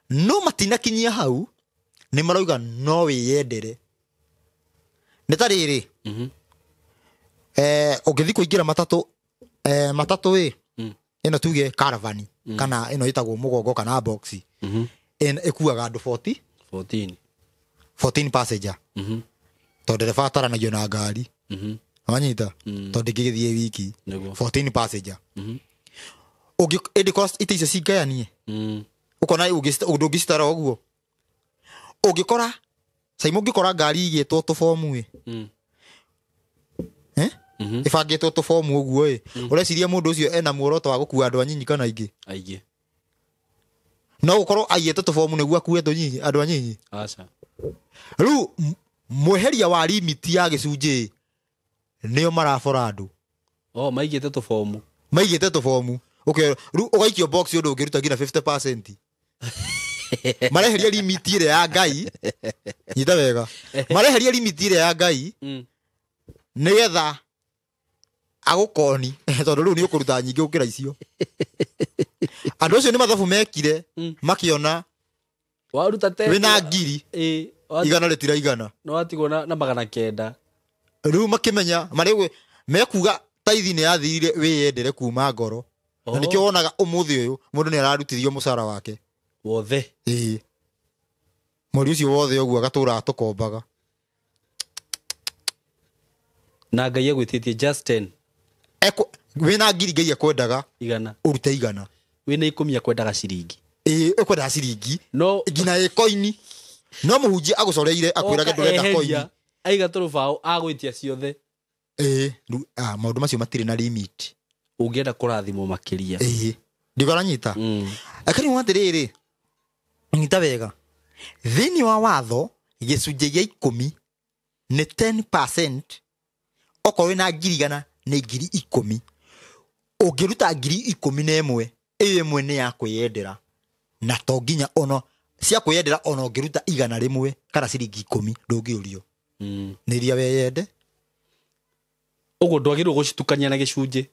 [SPEAKER 1] no matinakinyia hau ni marauga no wiyendere ni tariri ugithi kuingira matatu ino tuge caravan kana ino itagwo mugongo kana box ikuaga andu 14 passenger to ndereba ataranagio na ngari wanyita to ndingigithie wiki 14 passenger ugi edikos itice cingayanie ukona ugistara oguo ugikora Saimo ngikora ngari igitwo tufomu ifangitwo tufomu oguo ureciria mundu ucio ena muoroto wa gukua andu anyinyi kana aingĩ no ukorwo aiyete tufomu niguo akue andu anyinyi
[SPEAKER 2] aca
[SPEAKER 1] riu mweheria wa limit ya gicunje nio marabora andu
[SPEAKER 2] maigite
[SPEAKER 1] tufomu okay riu ugaikio box undu ungiruta ngina 50% mareheria limit ile ya Ngai nyita wega mareheria limit ile ya Ngai nigetha agukoni tondu riu ni ukuruta nyingi ukira icio andu acio ni mathabu mekire makiona
[SPEAKER 2] waruta te
[SPEAKER 1] wina ngiri igana retira igana
[SPEAKER 2] no atigwo na 900
[SPEAKER 1] riu makimenya mariwe mekuga taithi ni yathirire wiyendere kuma ngoro na nikio wonaga umuthi uyu mundu ni ararutithio mucara wake
[SPEAKER 2] wothe
[SPEAKER 1] muri ucio wothe oguo agatura atukombaga
[SPEAKER 2] na Ngai egwititie just 10
[SPEAKER 1] wina ngiri Ngai ekwendaga
[SPEAKER 2] igana
[SPEAKER 1] urute igana
[SPEAKER 2] wina 10 ekwendaga ciringi
[SPEAKER 1] ekwendaga ciringi
[SPEAKER 2] no
[SPEAKER 1] ngina ekoini no muhunjia agucoreire akwirage ndurenda koini
[SPEAKER 2] aiga turubao agwitia ciothe
[SPEAKER 1] maundu macio matire na limit
[SPEAKER 2] ungienda kurathimo makiria
[SPEAKER 1] ndigaranyita akari mwatiriri nyita wega thini wa watho gicunje gia 10 ni 10% okorwo na ngiri igana ni ngiri 10 ungiruta ngiri 11 imwe ni ya kwiyendera na to nginya ono cia kwiyendera ono ungiruta igana rimwe kana ciringi 10 ndungiurio ni ria weyende
[SPEAKER 2] ugo ndwagirwo gucitukania na gicunje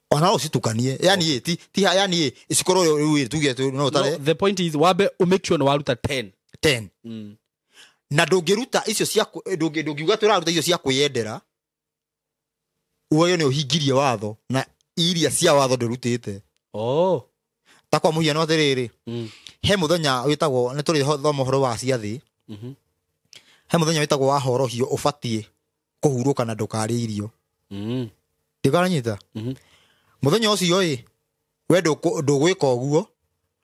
[SPEAKER 1] ona ucitukanie yani ti yani isikorwo riu tuge no tare
[SPEAKER 2] the point is wabe make sure no waruta 10
[SPEAKER 1] 10 na ndũngĩruta icio cia ndũngiuga tũraruta icio cia kwĩyendera uoyo nĩ ũhingirie watho na iria cia watho ndũrutĩte ta kwa mũhiano atĩrĩrĩ he mũthenya wĩtagwo nĩ tũrĩ thoma ũhoro wa ciathĩ he mũthenya wĩtagwo wa horohio ũbatiĩ kũhurũka na ndũkarĩe irio ndĩkaranyita mũthenya ũcio we ndũgwĩka ũguo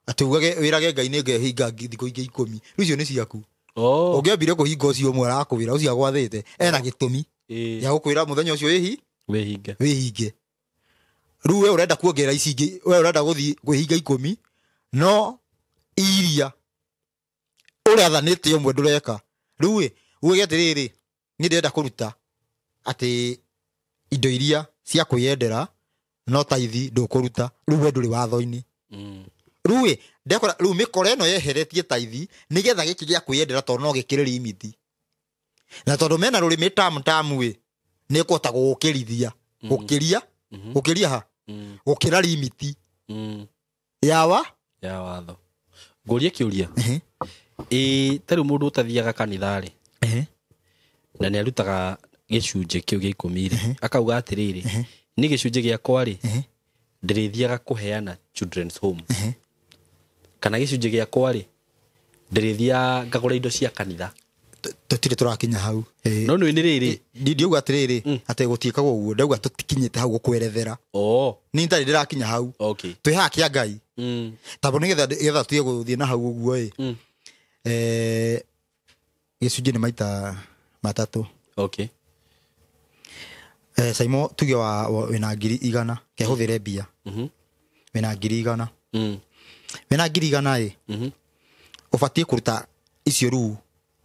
[SPEAKER 1] atĩ ugage wĩrage Ngai nĩ ngehinga thikũ ingĩ 10 rĩu icio nĩ ciaku ũngĩambire kũhinga ũcio ũmwe arakũwĩra ũcio agwathĩte ena gĩtũmi ya gũkwĩra mũthenya ũcio wĩhinge rĩu we ũrenda kuongerera ici ingĩ we ũrenda gũthiĩ kwĩhinga 10 no iria ũrathanĩte ũmwe ndũreka rĩu uge atĩrĩrĩ nĩ ndĩrenda kũruta atĩ indo iria cia kwĩyendera no taithi ndũkũruta rĩu we ndũrĩ watho-inĩ rĩu ndekora rĩu mĩkora ĩno yeheretie taithi nĩgetha gĩkĩ gĩa kwĩyendera tondũ no gĩkĩrĩ limiti na tondũ mena rũrĩmĩ tamu nĩ kũhota gũgũkĩrithia gũkĩria ha gũkĩra limiti ya
[SPEAKER 2] watho ngũrie kĩũria tarĩ mũndũ ũtathiaga kanitha rĩ na nĩ arutaga gĩcunjĩ kĩu gĩa 10 akauga atĩrĩrĩ nĩ gĩcunjĩ gĩakwa rĩ ndĩrĩthiaga kũheana children's home kana gĩcunjĩ gĩakwa rĩ ndĩrĩthiaga ngagũra indo cia kanitha
[SPEAKER 1] tũtirĩ tũrakinya hau
[SPEAKER 2] no nĩ rĩrĩ
[SPEAKER 1] ndiuga atĩrĩrĩ atĩ gũtiĩkagwo ũguo ndauga tũtikinyĩte hau gũkwerethera nĩ ndarĩ ndĩrakinya hau twĩ haha kĩa Ngai tondũ nĩgetha tuye gũthiĩ na hau ũguo gĩcunjĩ nĩ maita matatũ Saimo tuge wĩna 100 kehũthĩre mbia wĩna 100 wĩna 100 ũbatiĩ kũruta icio rĩu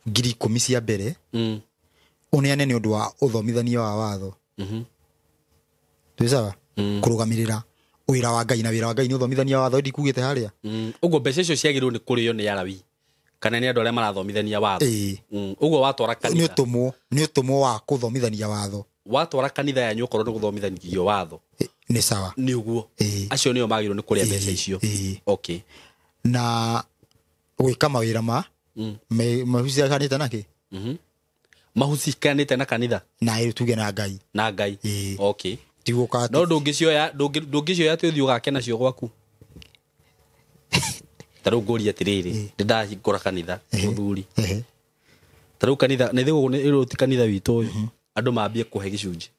[SPEAKER 1] 10,000 cia mbere ũneane nĩ ũndũ wa ũthomithania wa watho twĩsawa kũrũgamĩrĩra wĩra wa Ngai na wĩra wa Ngai nĩ ũthomithania wa watho ndikugĩte harĩa
[SPEAKER 2] ũguo mbeca icio ciagĩrĩirwo nĩ kũrĩo nĩ arawi kana nĩ andũ arĩa marathomithania watho ũguo watwara kanitha
[SPEAKER 1] nĩ ũtũmwo wa kũthomithania watho
[SPEAKER 2] watwara kanitha yanyu ũkorwo nĩ gũthomithanio watho
[SPEAKER 1] nĩ sawa
[SPEAKER 2] nĩ ũguo acio nĩo magĩrĩirwo nĩ kũrĩa mbeca icio
[SPEAKER 1] na gwĩka mawĩra mahusikanĩte nakĩ
[SPEAKER 2] mahusikanĩte na kanitha
[SPEAKER 1] na tuge na Ngai tigũka
[SPEAKER 2] no ndũngĩcioya atĩ ũthiĩ ũgake nacio gwaku tarĩu ngũria atĩrĩrĩ ndĩndahingũra kanitha mũthuri tarĩu kanitha nĩ thĩgũ ti kanitha witũ ũyũ andũ mambie kũhe gĩcunjĩ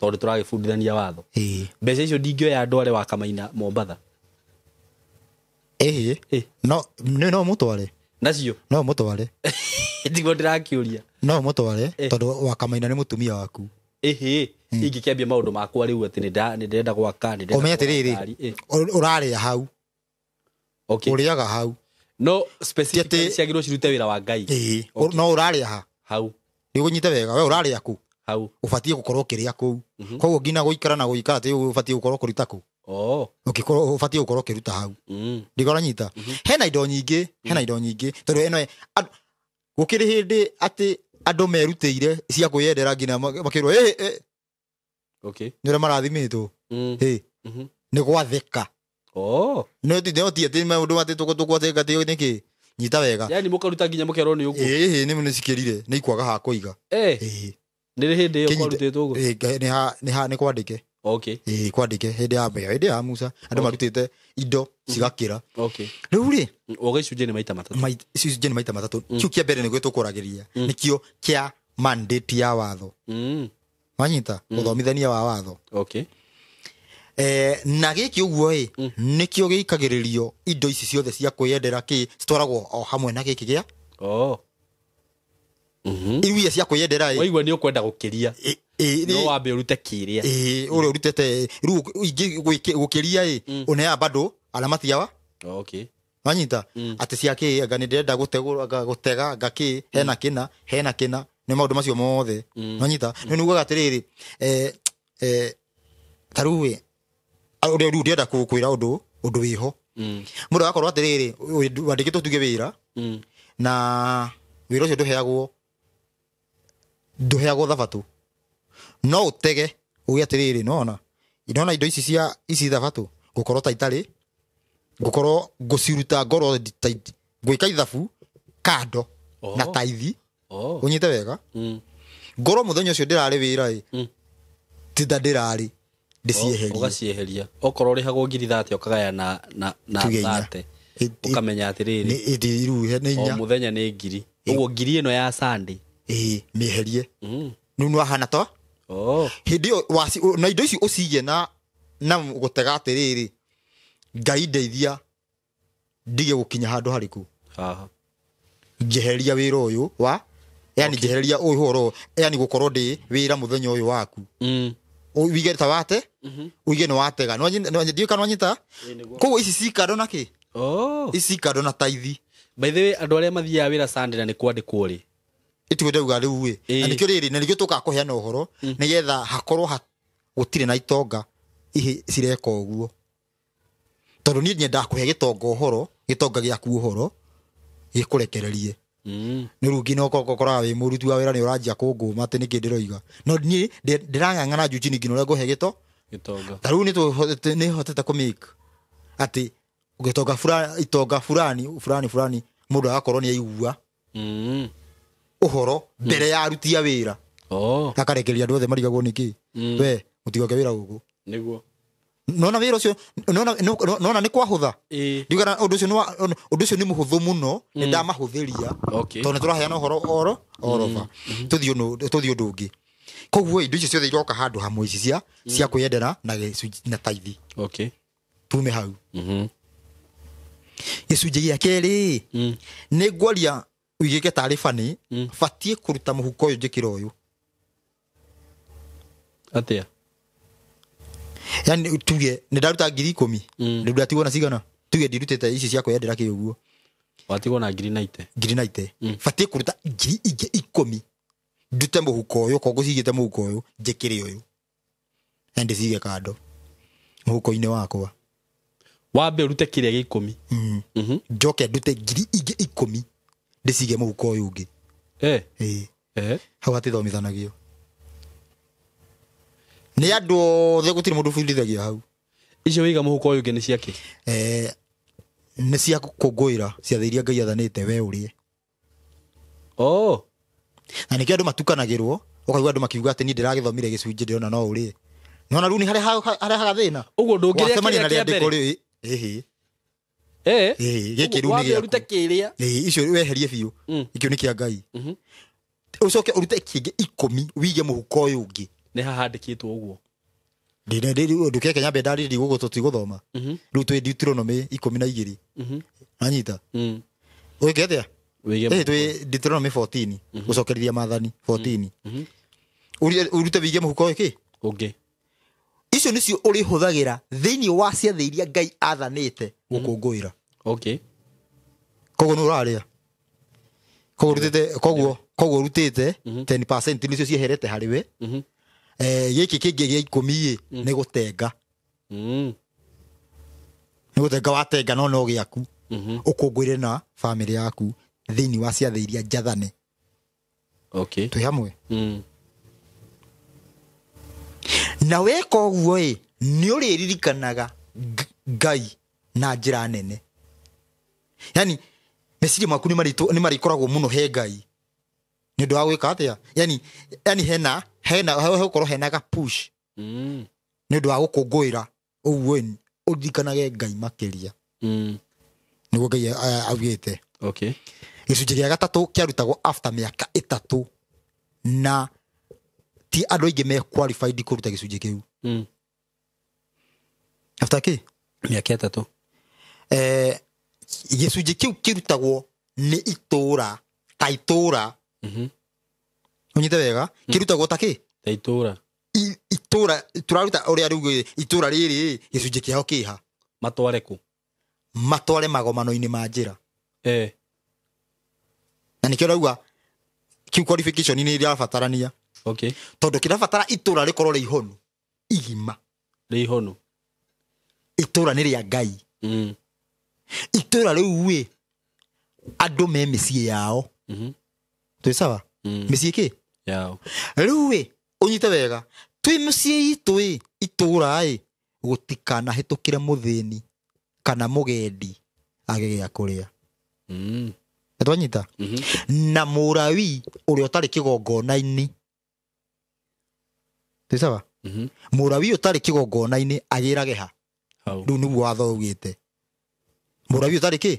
[SPEAKER 2] tondũ tũragĩbundithania watho mbeca icio ndingĩoya ndware wa Kamaina Mombatha
[SPEAKER 1] no mũtware
[SPEAKER 2] nacio
[SPEAKER 1] no mũtware
[SPEAKER 2] ndigwo ndĩrakĩũria
[SPEAKER 1] no mũtware tondũ wa Kamaina nĩ mũtumia waku
[SPEAKER 2] ingĩkĩambia maũndũ makwa rĩu atĩ nĩ ndĩrenda gwaka
[SPEAKER 1] ũmenye atĩrĩrĩ ũrarĩa hau ũrĩaga hau
[SPEAKER 2] no specifically ciagĩrĩirwo cirute wĩra wa Ngai
[SPEAKER 1] no ũrarĩa
[SPEAKER 2] hau
[SPEAKER 1] nĩũnyite wega we ũrarĩa kũ
[SPEAKER 2] hau
[SPEAKER 1] ũbatiĩ gũkorwo ũkĩrĩa kũu koguo nginya gũikara na gũikara atĩ ũbatiĩ gũkorwo kũruta kũ ũbatiĩ gũkorwo ũkĩruta hau ndĩkoranyita hena indo nyingĩ tondũ ĩno gũkĩrĩ hĩndĩ atĩ andũ merutĩire cia kwĩyendera nginya makĩrwo nĩ ũrĩa marathimĩtwo nĩ gwathĩka no ti atĩ maũndũ atĩ tũgwathĩka atĩ nĩkĩ nyita wega
[SPEAKER 2] yani mũkaruta nginya mũkerwo nĩ ũguo
[SPEAKER 1] nĩ cikĩrire nĩ ikwaga ha kũiga
[SPEAKER 2] nĩ hĩndĩ ĩyo kwarutĩtwo ũguo
[SPEAKER 1] nĩ kwandĩke kwandĩke hĩndĩ ya Musa andũ marutĩte indo cigakĩra rĩu rĩ
[SPEAKER 2] gĩcunjĩ nĩ
[SPEAKER 1] maita matatũ kĩu kĩa mbere nĩguo tũkũragĩria nĩkĩo kĩa mandate ya watho wanyita ũthomithania wa watho na gĩkĩ ũguo nĩkĩo gĩikagĩrĩrio indo ici ciothe cia kwĩyendera citwaragwo o hamwe na gĩkĩ gĩa iria cia kwĩyendera
[SPEAKER 2] waigua nĩ ũkwenda gũkĩria no wambe ũrute kĩrĩa
[SPEAKER 1] ũrĩa ũrutete rĩu gũkĩria ũneaga bado alamati yawa wanyita atĩ ciakĩ anga nĩ ndĩrenda gũtega ngakĩ hena kĩna nĩ maũndũ macio mothe wanyita nĩ ugaga atĩrĩrĩ tarĩu ũrĩa rĩu ndĩrenda kwĩra ũndũ wĩho mũndũ agakorwo atĩrĩrĩ wandĩkĩtwo tuge wĩra na wĩra ũcio ndũheagwo thabatũ no ũtege uge atĩrĩrĩ nona indo ici thabatũ gũkorwo ta itarĩ gũkorwo ngũciruta ngorwo gwĩka ithabu kando na taithi unyite wega ngoro muthenya ucio ndirari wira titha ndirari ndicieheria
[SPEAKER 2] ugacieheria okorwo rihagwo ngiri 30 ukagaya na 30 ukamenya atiriri
[SPEAKER 1] ni iruhe ni inya
[SPEAKER 2] muthenya ni ngiri uguo ngiri ino ya Sunday
[SPEAKER 1] miherie nunu ahana to hindi na indo ici ucige na gutega atiriri Ngai ndeithia ndige gukinya handu hariku njeheria wira uyu wa yani njeheria uyu horo yani gukorwo ndi wira muthenya uyu waku wige ta wate wige no watega no ndio kana wanyita koguo ici cikado na ki ici kado na taithi
[SPEAKER 2] by the way andu aria mathia wira Sunday na ni kwandikwo ri
[SPEAKER 1] itugende uga riu we na nikio riri na nikio tuka kuheana uhoro nigetha hakorwo gutire na itonga ihi cireka uguo tondu ni nyenda kuhe gitonga uhoro gitonga giaku uhoro gikurekererie ni rungi no kokora wi murutu wa wira ni uranjia kunguma ati niki ndiroiga no ni ndirang'ang'ana juji ni ngino nguhe gitonga taru ni hotete kumake ati ugitonga itonga fulani mundu agakorwo ni aigua uhoro mbere ya aruti a wira akarekeria andu othe marigagwo niki we mutigoke wira guku
[SPEAKER 2] niguo
[SPEAKER 1] nona wira ucio nona ni kwahutha ndigana undu ucio ni muhuthu muno ni ndamahuthiria tondu turaheana uhoro orova tuthi undu ungi koguo indo icio ciothe iroka handu hamwe ici cia kwiyendera na taithi tume hau gicunjĩ gĩa kerĩ nĩ ngwaria wigĩke taariba nĩ batie kuruta muhuko uyu njikira uyu
[SPEAKER 2] atia
[SPEAKER 1] yani tuge nĩ ndaruta 10,000 nĩ ndatigwo na cigana tuge ndirutĩte ici cia kwendera kĩ ũguo
[SPEAKER 2] watigwo na 90
[SPEAKER 1] batie kuruta 10,000 ndute muhuko uyu koguo cigĩte muhuko uyu njikire uyu ende cige kando muhuko-inĩ wakwa
[SPEAKER 2] wambe urute kiria gä 10
[SPEAKER 1] njoke ndute 10,000 ndicige muhuko uyu ungi hau atithomithanagio ni andu othe gutire mundu bundithagia hau
[SPEAKER 2] icio wiga muhuko uyu ungi ni ciake
[SPEAKER 1] ni cia kungwira ciathe iria Ngai athanite we urie na nikio andu matukanagirwo ukaigua andu makiuga ati ni ndiragithomire gicunjĩ ndirona no urie nona riu ni harehaga thina
[SPEAKER 2] uguo ndungiria kiria
[SPEAKER 1] mbere giki riu ni
[SPEAKER 2] urute kiria
[SPEAKER 1] icio weherie biu ikio ni kia Ngai ucoke urute kingi 10 wige muhuko uyu ungi
[SPEAKER 2] ni hahandikitwo uguo
[SPEAKER 1] ndine ndukeke nyambe ndariri gugu tutiguthoma riu twi Deuteronomy 12 anyita wige atia twi Deuteronomy 14 gucokerithia mathani 14 urute wige muhuko uyu ki
[SPEAKER 2] ungi
[SPEAKER 1] icio nicio uri huthagira thiini wa ciathe iria Ngai athanite gukungwira koguo nuraria koguo rutite 10% nicio cieherete hari we giki kingi gia 10 ni gutenga watenga no giaku ukungwire na family yaku thiini wa ciathe iria njathane twi hamwe na weka uguo ni uriririkanaga Ngai na njira nene yani meciria maku ni marikoragwo muno he Ngai ni ndu wa gwika atia yani hena gukorwo hena ga push ni ndu wa gukungwira uguo uririkanage Ngai makiria niguo Ngai augite gicunjĩ gĩa gatatũ kĩarutagwo after mĩaka 3 na ti andũ aingĩ me qualified kuruta gicunjĩ kiu after ki
[SPEAKER 2] mĩaka 3
[SPEAKER 1] gicunjĩ kiu kirutagwo ni itura unyite wega kirutagwo ta ki
[SPEAKER 2] itura
[SPEAKER 1] turaruta uria riu itura riri gicunjĩ kiao kiha matware magomano-inĩ ma njĩra na nikio rauga kiu qualification ni iria batarania tondu kirabatara itura rikorwo ri ihonu igima itura ni ria Ngai itura riu we andu me mĩciĩ yao twi sawa mĩciĩ ki
[SPEAKER 2] yao
[SPEAKER 1] riu we unyite wega twi mĩciĩ itu itura gutikana hitukire muthini kana mugendi age gya kuria Twanyita na Mũrawi ũrĩa ũtarĩ kĩgongona-inĩ tisawa Mũrawi ũtarĩ kĩgongona-inĩ agĩrage ha rĩu nĩguo watho ugĩte Mũrawi ũtarĩ kĩ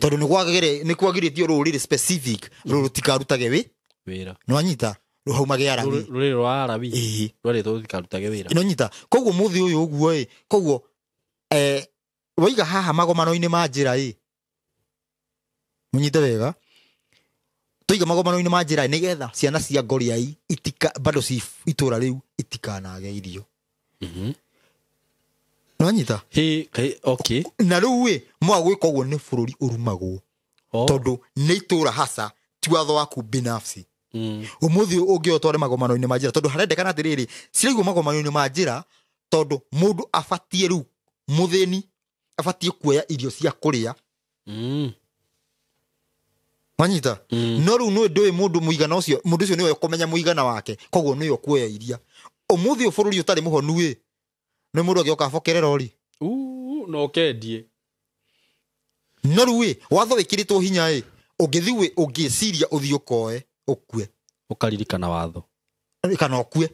[SPEAKER 1] tondũ nĩ kwagĩrĩtio rũrĩrĩ specific rũtikarutage wĩra nĩwanyita rũhaumage Arabi
[SPEAKER 2] rũrĩrĩ rwa Arabi rũrĩrĩ rũtikarutage wĩra
[SPEAKER 1] nĩwanyita koguo mũthĩ ũyũ ũguo koguo waiga haha magomano-inĩ ma njĩra munyite wega tuiga magomano-inĩ ma njĩra nĩgetha ciana cia Ngoriai bado ci itũra rĩu itikanage irio nĩwanyita
[SPEAKER 2] okay
[SPEAKER 1] na rĩu mwagwĩka ũguo nĩ bũrũri ũrumagwo tondũ nĩ itũra hasa ti watho waku binafsi ũmũthĩ ũngĩotware magomano-inĩ ma njĩra tondũ harendekana atĩrĩrĩ ciraigwo magomano-inĩ ma njĩra tondũ mũndũ abatie rĩu mũthĩni abatie kuoya irio cia kũrĩa wanyita no rĩu nĩ ndũĩ mũndũ mũigana ũcio mũndũ ũcio nĩwe kũmenya mũigana wake koguo nĩwe kuoya iria ũmũthĩ bũrũri ũtarĩ mũhonu nĩ mũndũ agĩoka abokerera ori
[SPEAKER 2] no kendie
[SPEAKER 1] no rĩu watho wĩkĩrĩtwo hinya ũngĩthiĩ ũngĩciria ũthiĩ ũkoe ũkue
[SPEAKER 2] ũkaririkana watho
[SPEAKER 1] kana ũkue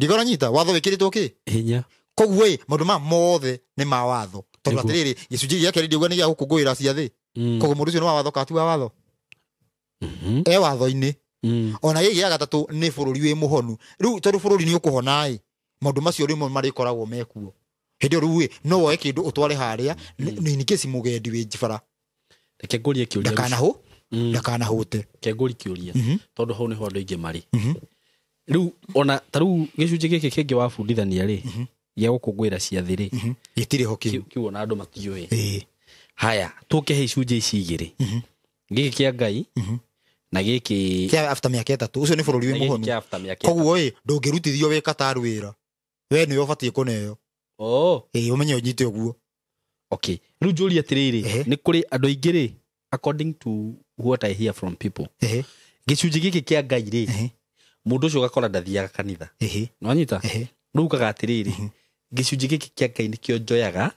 [SPEAKER 1] ndĩgora nyita watho wĩkĩrĩtwo kĩ
[SPEAKER 2] hinya
[SPEAKER 1] koguo maũndũ ma mothe nĩ ma watho tondũ atĩrĩrĩ gĩcunjĩ gĩa kerĩ ndiuga nĩ gĩa gũkũngũĩra ciathĩ koguo mũndũ ũcio nĩ wa watho kati wa watho watho-inĩ ona gĩkĩ gĩa gatatũ nĩ bũrũri wĩ mũhonu rĩu tondũ bũrũri nĩ ũkũhona maũndũ macio rĩmwe marĩkoragwo mekuo hĩndĩ rĩu no woe kĩndũ ũtware harĩa in case mũgendi wĩ njibara
[SPEAKER 2] reke ngũrie kĩũria
[SPEAKER 1] ndakanahũte
[SPEAKER 2] reke ngũrie kĩũria tondũ hau nĩho andũ aingĩ marĩ rĩu ona ta rĩu gĩcunjĩ gĩkĩ kĩngĩ wabundithania gĩa gũkũngũĩra ciathĩ
[SPEAKER 1] gĩtirĩ ho
[SPEAKER 2] kiugo na andũ matiũĩ haya tũke he icunjĩ ici igĩrĩ gĩkĩ kĩa Ngai na gĩkĩ
[SPEAKER 1] kĩa after mĩaka 3 ũcio nĩ bũrũri wĩ mũhonu koguo ndũngĩrutithio wĩ Qatar wĩra we nĩwe ũbatiĩ kũneo ũmenye ũnyite ũguo
[SPEAKER 2] okay rĩu njũria atĩrĩrĩ nĩ kũrĩ andũ aingĩ according to what I hear from people gĩcunjĩ gĩkĩ kĩa Ngai mũndũ ũcio gakora ndathiaga kanitha nĩwanyita rĩu kaga atĩrĩrĩ gĩcunjĩ gĩkĩ kĩa Ngai nĩkĩo njoyaga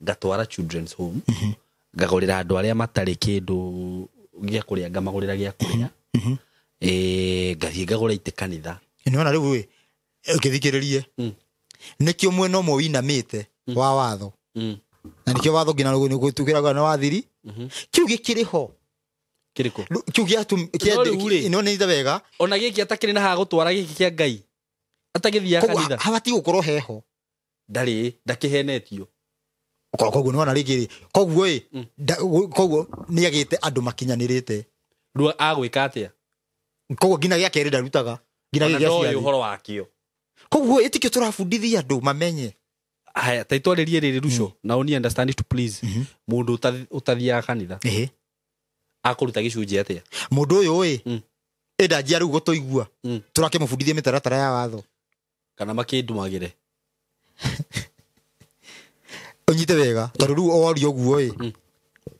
[SPEAKER 2] ngatwara children's home ngagũrĩra andũ arĩa matarĩ kĩndũ gĩa kũrĩa ngamagũrĩra gĩa kũrĩa ngathiĩ ngagũra itĩ kanitha
[SPEAKER 1] nĩwona rĩu ũkĩthikĩrĩrie nĩkĩo mwena ũmwe wĩinamĩte wa watho na nĩkĩo watho nginya nĩgũtukĩraga na wathiri kiu gĩkĩrĩ ho
[SPEAKER 2] kĩrĩkũ
[SPEAKER 1] kiu gĩa ino nĩ wega
[SPEAKER 2] ona gĩkĩ atakĩrĩ na ha gũtwara gĩkĩ kĩa Ngai atagĩthiaga kanitha
[SPEAKER 1] habati gũkorwo heho
[SPEAKER 2] ndarĩ ndakĩhenetio
[SPEAKER 1] koguo nĩwona rĩngĩ koguo nĩagĩte andũ makinyanĩrĩte
[SPEAKER 2] rĩu agwĩka atĩa
[SPEAKER 1] koguo nginya gĩa kerĩ ndarutaga nginya gĩa ciathĩ
[SPEAKER 2] ũhoro wakĩo
[SPEAKER 1] koguo ĩtikio tũrabundithia andũ mamenye
[SPEAKER 2] haya ta itwarĩrie rĩrĩ Ruco na only understand it to please mũndũ ũtathiaga kanitha akũruta gĩcunjĩ atĩa
[SPEAKER 1] mũndũ ũyũ ndanjia rĩu gũtũigua tũrakĩmũbundithia mĩtaratara ya watho
[SPEAKER 2] kana makĩndumagĩre
[SPEAKER 1] ũnyite wega tondũ rĩu orio ũguo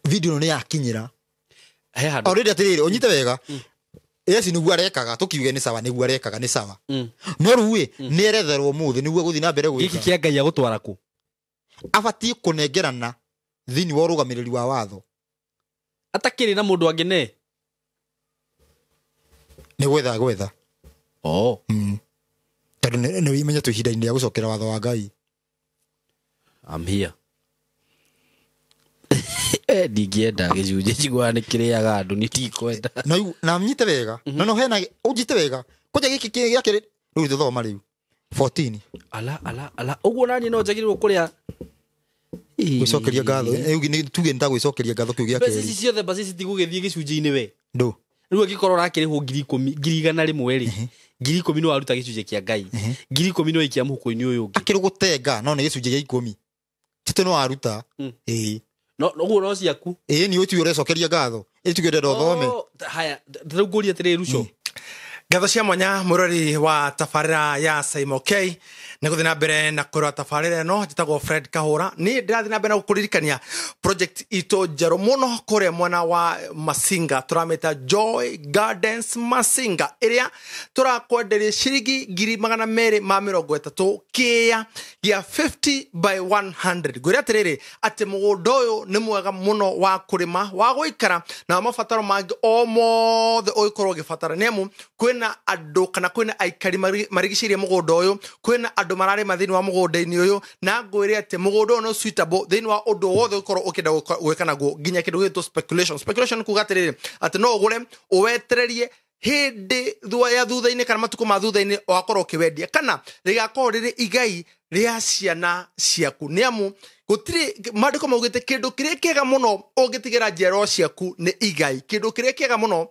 [SPEAKER 1] video nĩ yakinyĩra already atĩrĩrĩ ũnyite wega yes nĩguo arekaga tũkiuge nĩ sawa nĩguo arekaga nĩ sawa no rĩu nĩ eretherwo mũthĩ nĩguo gũthiĩ na mbere gwĩka
[SPEAKER 2] gĩkĩ kĩa Ngai agũtwara kũ
[SPEAKER 1] abatie kũnengerana thĩinĩ wa ũrũgamĩrĩri wa watho
[SPEAKER 2] atakĩrĩ na mũndũ angĩ
[SPEAKER 1] nĩ gwetha tondũ nĩ wĩmenye tũ ihinda-inĩ rĩa gũcokera watho wa Ngai
[SPEAKER 2] I'm here ndingĩenda gĩcunjĩ njiguaga nĩ kĩrĩaga andũ nĩ tikwenda
[SPEAKER 1] na mnyite wega no hena ũnjite wega kũja gĩkĩ gĩa kĩrĩ rĩu tũthoma rĩu 14
[SPEAKER 2] ala ũguo nani no njagĩrĩrwo kũrĩa
[SPEAKER 1] gwĩcokeria ngatho tuge nĩtagwĩcokeria ngatho kĩu gĩa kerĩ
[SPEAKER 2] ici ciothe basi citigũgĩthiĩ gĩcunjĩ-inĩ we
[SPEAKER 1] ndũ
[SPEAKER 2] rĩu angĩkorwo ũrakĩrĩhwo 100,000 110,000 no waruta gĩcunjĩ kĩa Ngai 10,000 no ikia mũhuko-inĩ ũyũ ũngĩ
[SPEAKER 1] akĩrũgũtenga no nĩ gĩcunjĩ gĩa 10 tito no aruta
[SPEAKER 2] no ũguo no ciaku
[SPEAKER 1] nĩ ũtio ũrecokeria ngatho tuge ndenda ũthome
[SPEAKER 2] haya rĩu ngũria atĩrĩrĩ Ruco
[SPEAKER 3] ngatho cia mwanya mũrori wa tabarĩra ya Simon K Niguthi na mbere na kurwa tafarire no njitagwo Fred Kahura ni ndirathi na mbere na gukuririkania project ito njeru muno kure mwana wa Masinga turameta Joy Gardens Masinga iria turakwenderia ciringi 230 kia 50 by 100 gwira atiriri ati mugunda uyu ni mwega muno wa kurima wa guikara na mabataro mangi o mothe uikorwo gibatara nemu kwina andu kana kwina aikari marigicirie mugunda uyu kwina andu marari mathini wa mugunda-ini uyu na ngwire ati mugunda no suitable thini wa undu wothe ukorwo ukenda gwika naguo nginya kindu gitwo speculation kuga atiriri ati no ugure uwetererie hindi ya thutha-ini kana matuko ma thutha-ini wakorwo kiwendia kana rigakorwo riri igai ria ciana ciaku niamu gutiri mandiko maugite kindu kiria kiega muno ungitigira njero ciaku ni igai kindu kiria kiega muno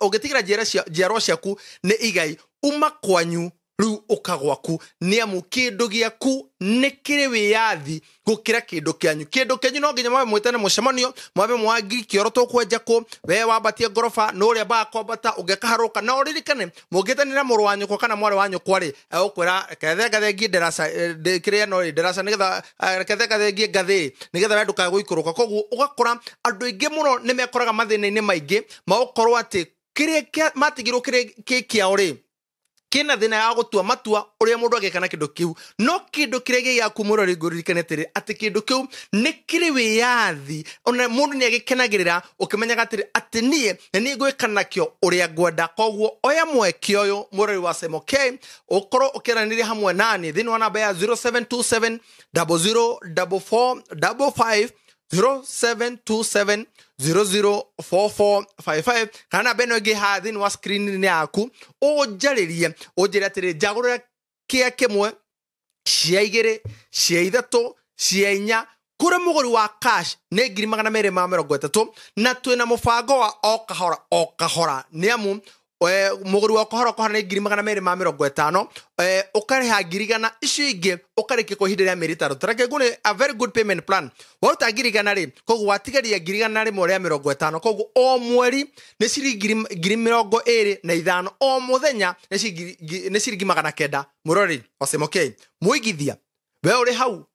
[SPEAKER 3] ungitigira njero ciaku ni igai uma kwanyu riu ukagwaku niamu kindu giaku nikiri wiyathi gukira kindu kyanyu no nginya mwabe mwitane mucemanio mwabe mwagi kioro to kwenja ku we wabatie ngorofa no ria ba kwambata ugekaharuka na uririkane mugitanira muru wanyu ko kana mwari wanyu kwari ukwira kethe ngi nderasa kiria no nderasa nigetha kethe ngi ngathi nigetha wendu ka guikuruka koguo ugakora andu ingi muno nimekoraga mathina-ini maingi maukorwo ati kiria matigirwo kiria kiao ri kina thina ya gutua matua uria mundu agekana kindu kiu no kindu kiria giaku murori nguririkanetire ati kindu kiu nikiri wiyathi ona mundu ni agikenagirira ukimenyaga atiri ati nie ni gwikana kio uria ngwenda koguo oya mweke uyu murori wa SMK ukoro ukiranire hamwe nani thini wa namba ya 0727 004455 0727 004455 kana beno ge hathini wa screen ni yaku ujaririe atiri jagurira kia kimwe cia igiri cia ithatu cia inya kure muguri wa cash ne 230 na twina mubango wa o kahora niamu muguri wa kohora ne 230 ukariha girigana icio ingi ukareke kuhindiria miritaru turake gune a very good payment plan wauta girigana ri kogu watigaria girigana ri moria 50 kogu o mweri ne ciringi 25 o muthenya ne ciringi 900 murori osemoke muigithia we uri hau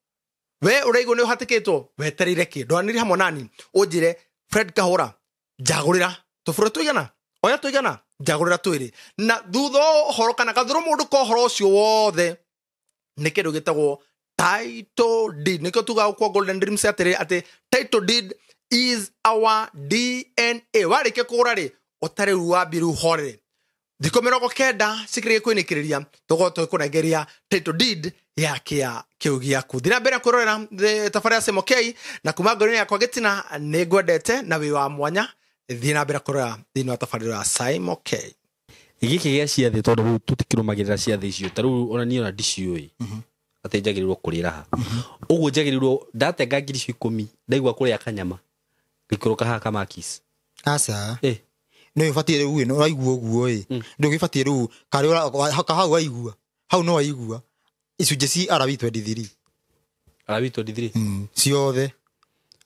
[SPEAKER 3] we uraigo ne uhatikitwo weterire ki ndwaniri hamwe nani unjire Fred Kahura jagurira tufuro tuigana oya tuigana jagurira twiri na thutho horo kana kathuru mundu ko horo cio wothe ni kindu gitagwo title deed niko tuga kwa Golden Dreams ati title deed is our DNA warike kugura ri utari ruwabiru hore thiko 90 sikire kwinikiria tugoto kunegeria title deed yake ya kiugia kuthira mbere kurora tafari SMK na kuma ngoroni yakwa gitina ni ngwendete na wi wa mwanya thina mbere kurora thina wa tafari ya SMK
[SPEAKER 2] igiki gia ciathi tondu tutikirumagirira ciathi icio taru ona ni ona ndiciui ati njagirirwo kurira ha uguo njagirirwo ndatenga 10,000 ndaigwa kuria kanyama ngikuruka ha kamakis
[SPEAKER 1] asa no ifatie riu no aigua uguo ndu gifatie riu kari haka hau aigua hau no aigua icunje ci arabi 23 ciothe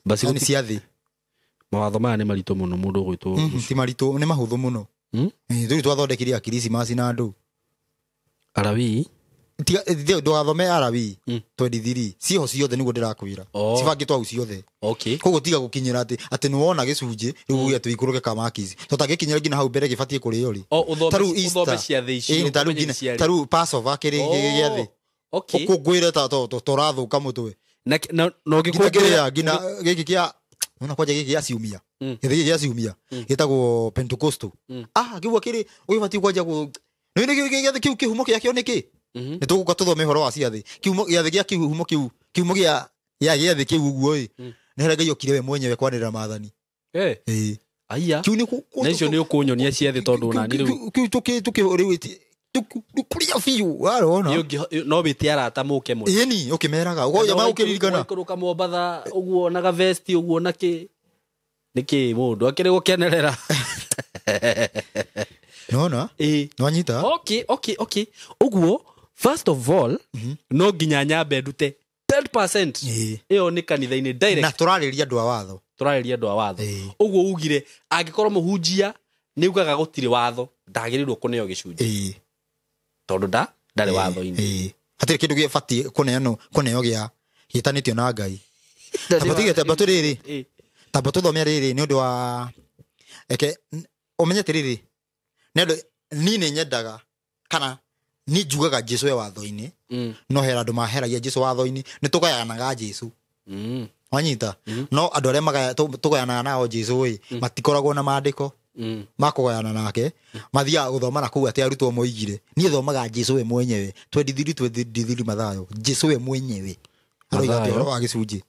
[SPEAKER 2] basi
[SPEAKER 1] ni ciathi
[SPEAKER 2] mawatho maya ni marito muno mundu gwitwo
[SPEAKER 1] ti marito ni mahuthu muno ndu twathondekire akirisi masi na ndu
[SPEAKER 2] arabi
[SPEAKER 1] ndwathome arabi 23 ciho ciothe niguo ndirakwira cibangitwo au ciothe koguo tiga gukinyira ati ni wona gicunje riu ya twikuruke kamakis tutagikinyira ngina hau mbere gifatie kurio ri
[SPEAKER 2] taru uthobe ciathi icio
[SPEAKER 1] taru Passover kiri giathi ukugwire torathuka mutwe
[SPEAKER 2] no
[SPEAKER 1] gikugira ngina giki kia ona kwaje giki ya ciumia githigi ya ciumia gitagwo Pentecostal kiugo kiri ugifatie kwaje ku ni kiu kihumo kiakio niki ni tuguka tuthome horo wa ciathi kiumo giathi gia kihumo gia giathi kiu uguo ni heregeio kire we mwenyewe kwanira maathani
[SPEAKER 2] aya kiu ni necio ni ukunyonia ciathi tondu na ni riu
[SPEAKER 1] kiu tukihuriwiti tukuria fiu warona
[SPEAKER 2] no biti arata muke mu
[SPEAKER 1] ni ukimeraga ugo ya maukiririkana
[SPEAKER 2] kuruka Mombatha uguo na ga vest uguo niki mundu akiri gukenerera
[SPEAKER 1] no nwanyita
[SPEAKER 2] okay uguo first of all no nginya nyambe ndute 10% iyo ni kanitha-ini direct
[SPEAKER 1] na turariria andu a watho
[SPEAKER 2] uguo ugire angikorwo muhunjia ni ugaga gutire watho ndagirirwo kuneo gicunje tondu ndarĩ watho-inĩ
[SPEAKER 1] hatirĩ kĩndũ gĩbatiĩ kũneo gĩtanĩtio na Ngai tamba tũrĩrĩ tamba tũthomea rĩrĩ nĩ ũndũ wa ũmenye atĩrĩrĩ niĩ nĩ nyendaga kana niĩ njugaga Jesũ e watho-inĩ no hera andũ maheragia Jesũ watho-inĩ nĩ tũgayanaga Jesũ wanyita no andũ arĩa tũgayanaga nao Jesũ matikoragwo na maandĩko makũgayana nake mathiaga gũthoma na kũu atĩ arutwo moigire niĩ thomaga Jesũ we mwenyewe twendithiri Mathayo Jesũ we mwenyewe aroiga ũhoro wa gĩcunjĩ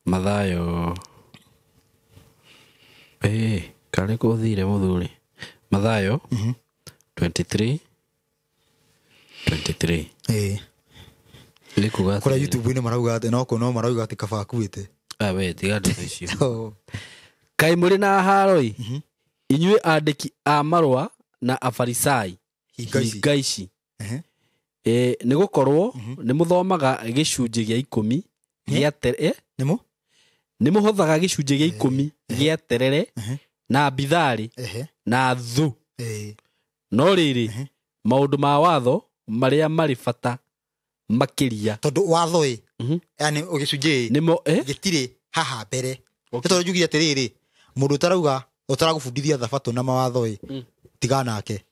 [SPEAKER 2] Mathayo karĩ kũthire mũthuri Mathayo 23
[SPEAKER 1] kũrĩa YouTube-inĩ marauga atĩ no marauga atĩ kaba akuĩte
[SPEAKER 2] we tiga ndĩco icio kaĩ mũrĩ na haro-ĩ inyuĩ andĩki a marũa na afarisai hinga ici nĩ gũkorwo nĩ mũthomaga gĩcunjĩ gĩa 10 gĩa nĩ mũhothaga gĩcunjĩ gĩa 10 gĩa terere na bitharĩ na thu no rĩrĩ maũndũ ma watho marĩa marĩ bata makĩria
[SPEAKER 1] tondũ watho yani gĩcunjĩ gĩtirĩ haha mbere tondũ njugi atĩrĩrĩ mũndũ ũtarauga ũtaragũbundithia thabatũ na mawatho tiga nake